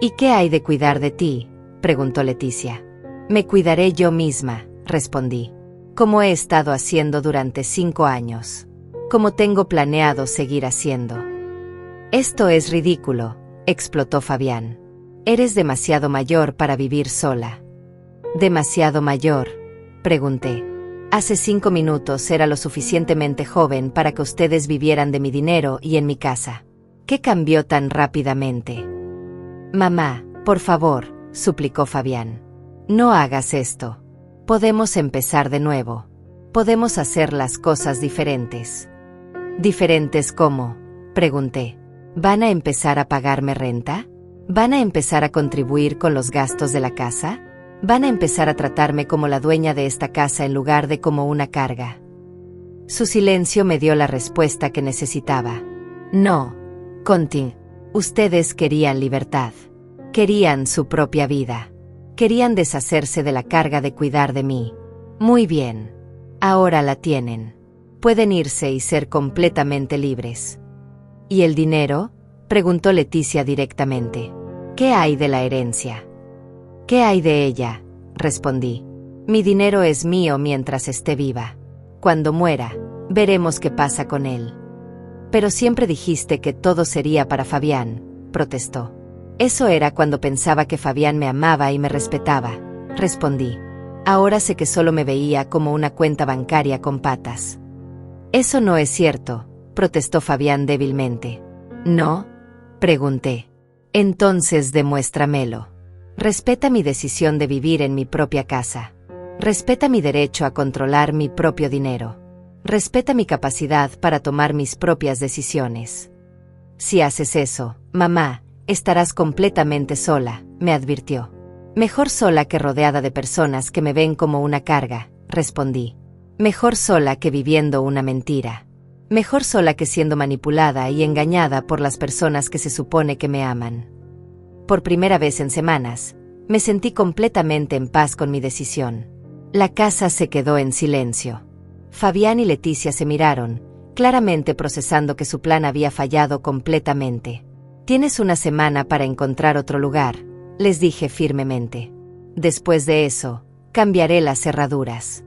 ¿Y qué hay de cuidar de ti?, preguntó Leticia. Me cuidaré yo misma, respondí. Como he estado haciendo durante 5 años. Como tengo planeado seguir haciendo. Esto es ridículo, explotó Fabián. Eres demasiado mayor para vivir sola. ¿Demasiado mayor?, pregunté. Hace 5 minutos era lo suficientemente joven para que ustedes vivieran de mi dinero y en mi casa. ¿Qué cambió tan rápidamente? Mamá, por favor, suplicó Fabián. No hagas esto. Podemos empezar de nuevo. Podemos hacer las cosas diferentes. ¿Diferentes cómo?, pregunté. ¿Van a empezar a pagarme renta? ¿Van a empezar a contribuir con los gastos de la casa? ¿Van a empezar a tratarme como la dueña de esta casa en lugar de como una carga? Su silencio me dio la respuesta que necesitaba. No, Conti. Ustedes querían libertad. Querían su propia vida. Querían deshacerse de la carga de cuidar de mí. Muy bien. Ahora la tienen. Pueden irse y ser completamente libres. ¿Y el dinero?, preguntó Leticia directamente. ¿Qué hay de la herencia? ¿Qué hay de ella?, respondí. Mi dinero es mío mientras esté viva. Cuando muera, veremos qué pasa con él. Pero siempre dijiste que todo sería para Fabián, protestó. Eso era cuando pensaba que Fabián me amaba y me respetaba, respondí. Ahora sé que solo me veía como una cuenta bancaria con patas. Eso no es cierto, protestó Fabián débilmente. ¿No?, pregunté. Entonces demuéstramelo. Respeta mi decisión de vivir en mi propia casa. Respeta mi derecho a controlar mi propio dinero. Respeta mi capacidad para tomar mis propias decisiones. Si haces eso, mamá, estarás completamente sola, me advirtió. Mejor sola que rodeada de personas que me ven como una carga, respondí. Mejor sola que viviendo una mentira. Mejor sola que siendo manipulada y engañada por las personas que se supone que me aman. Por primera vez en semanas, me sentí completamente en paz con mi decisión. La casa se quedó en silencio. Fabián y Leticia se miraron, claramente procesando que su plan había fallado completamente. Tienes una semana para encontrar otro lugar, les dije firmemente. Después de eso, cambiaré las cerraduras.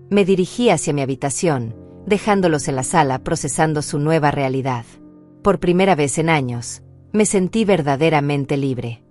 Me dirigí hacia mi habitación, dejándolos en la sala procesando su nueva realidad. Por primera vez en años, me sentí verdaderamente libre.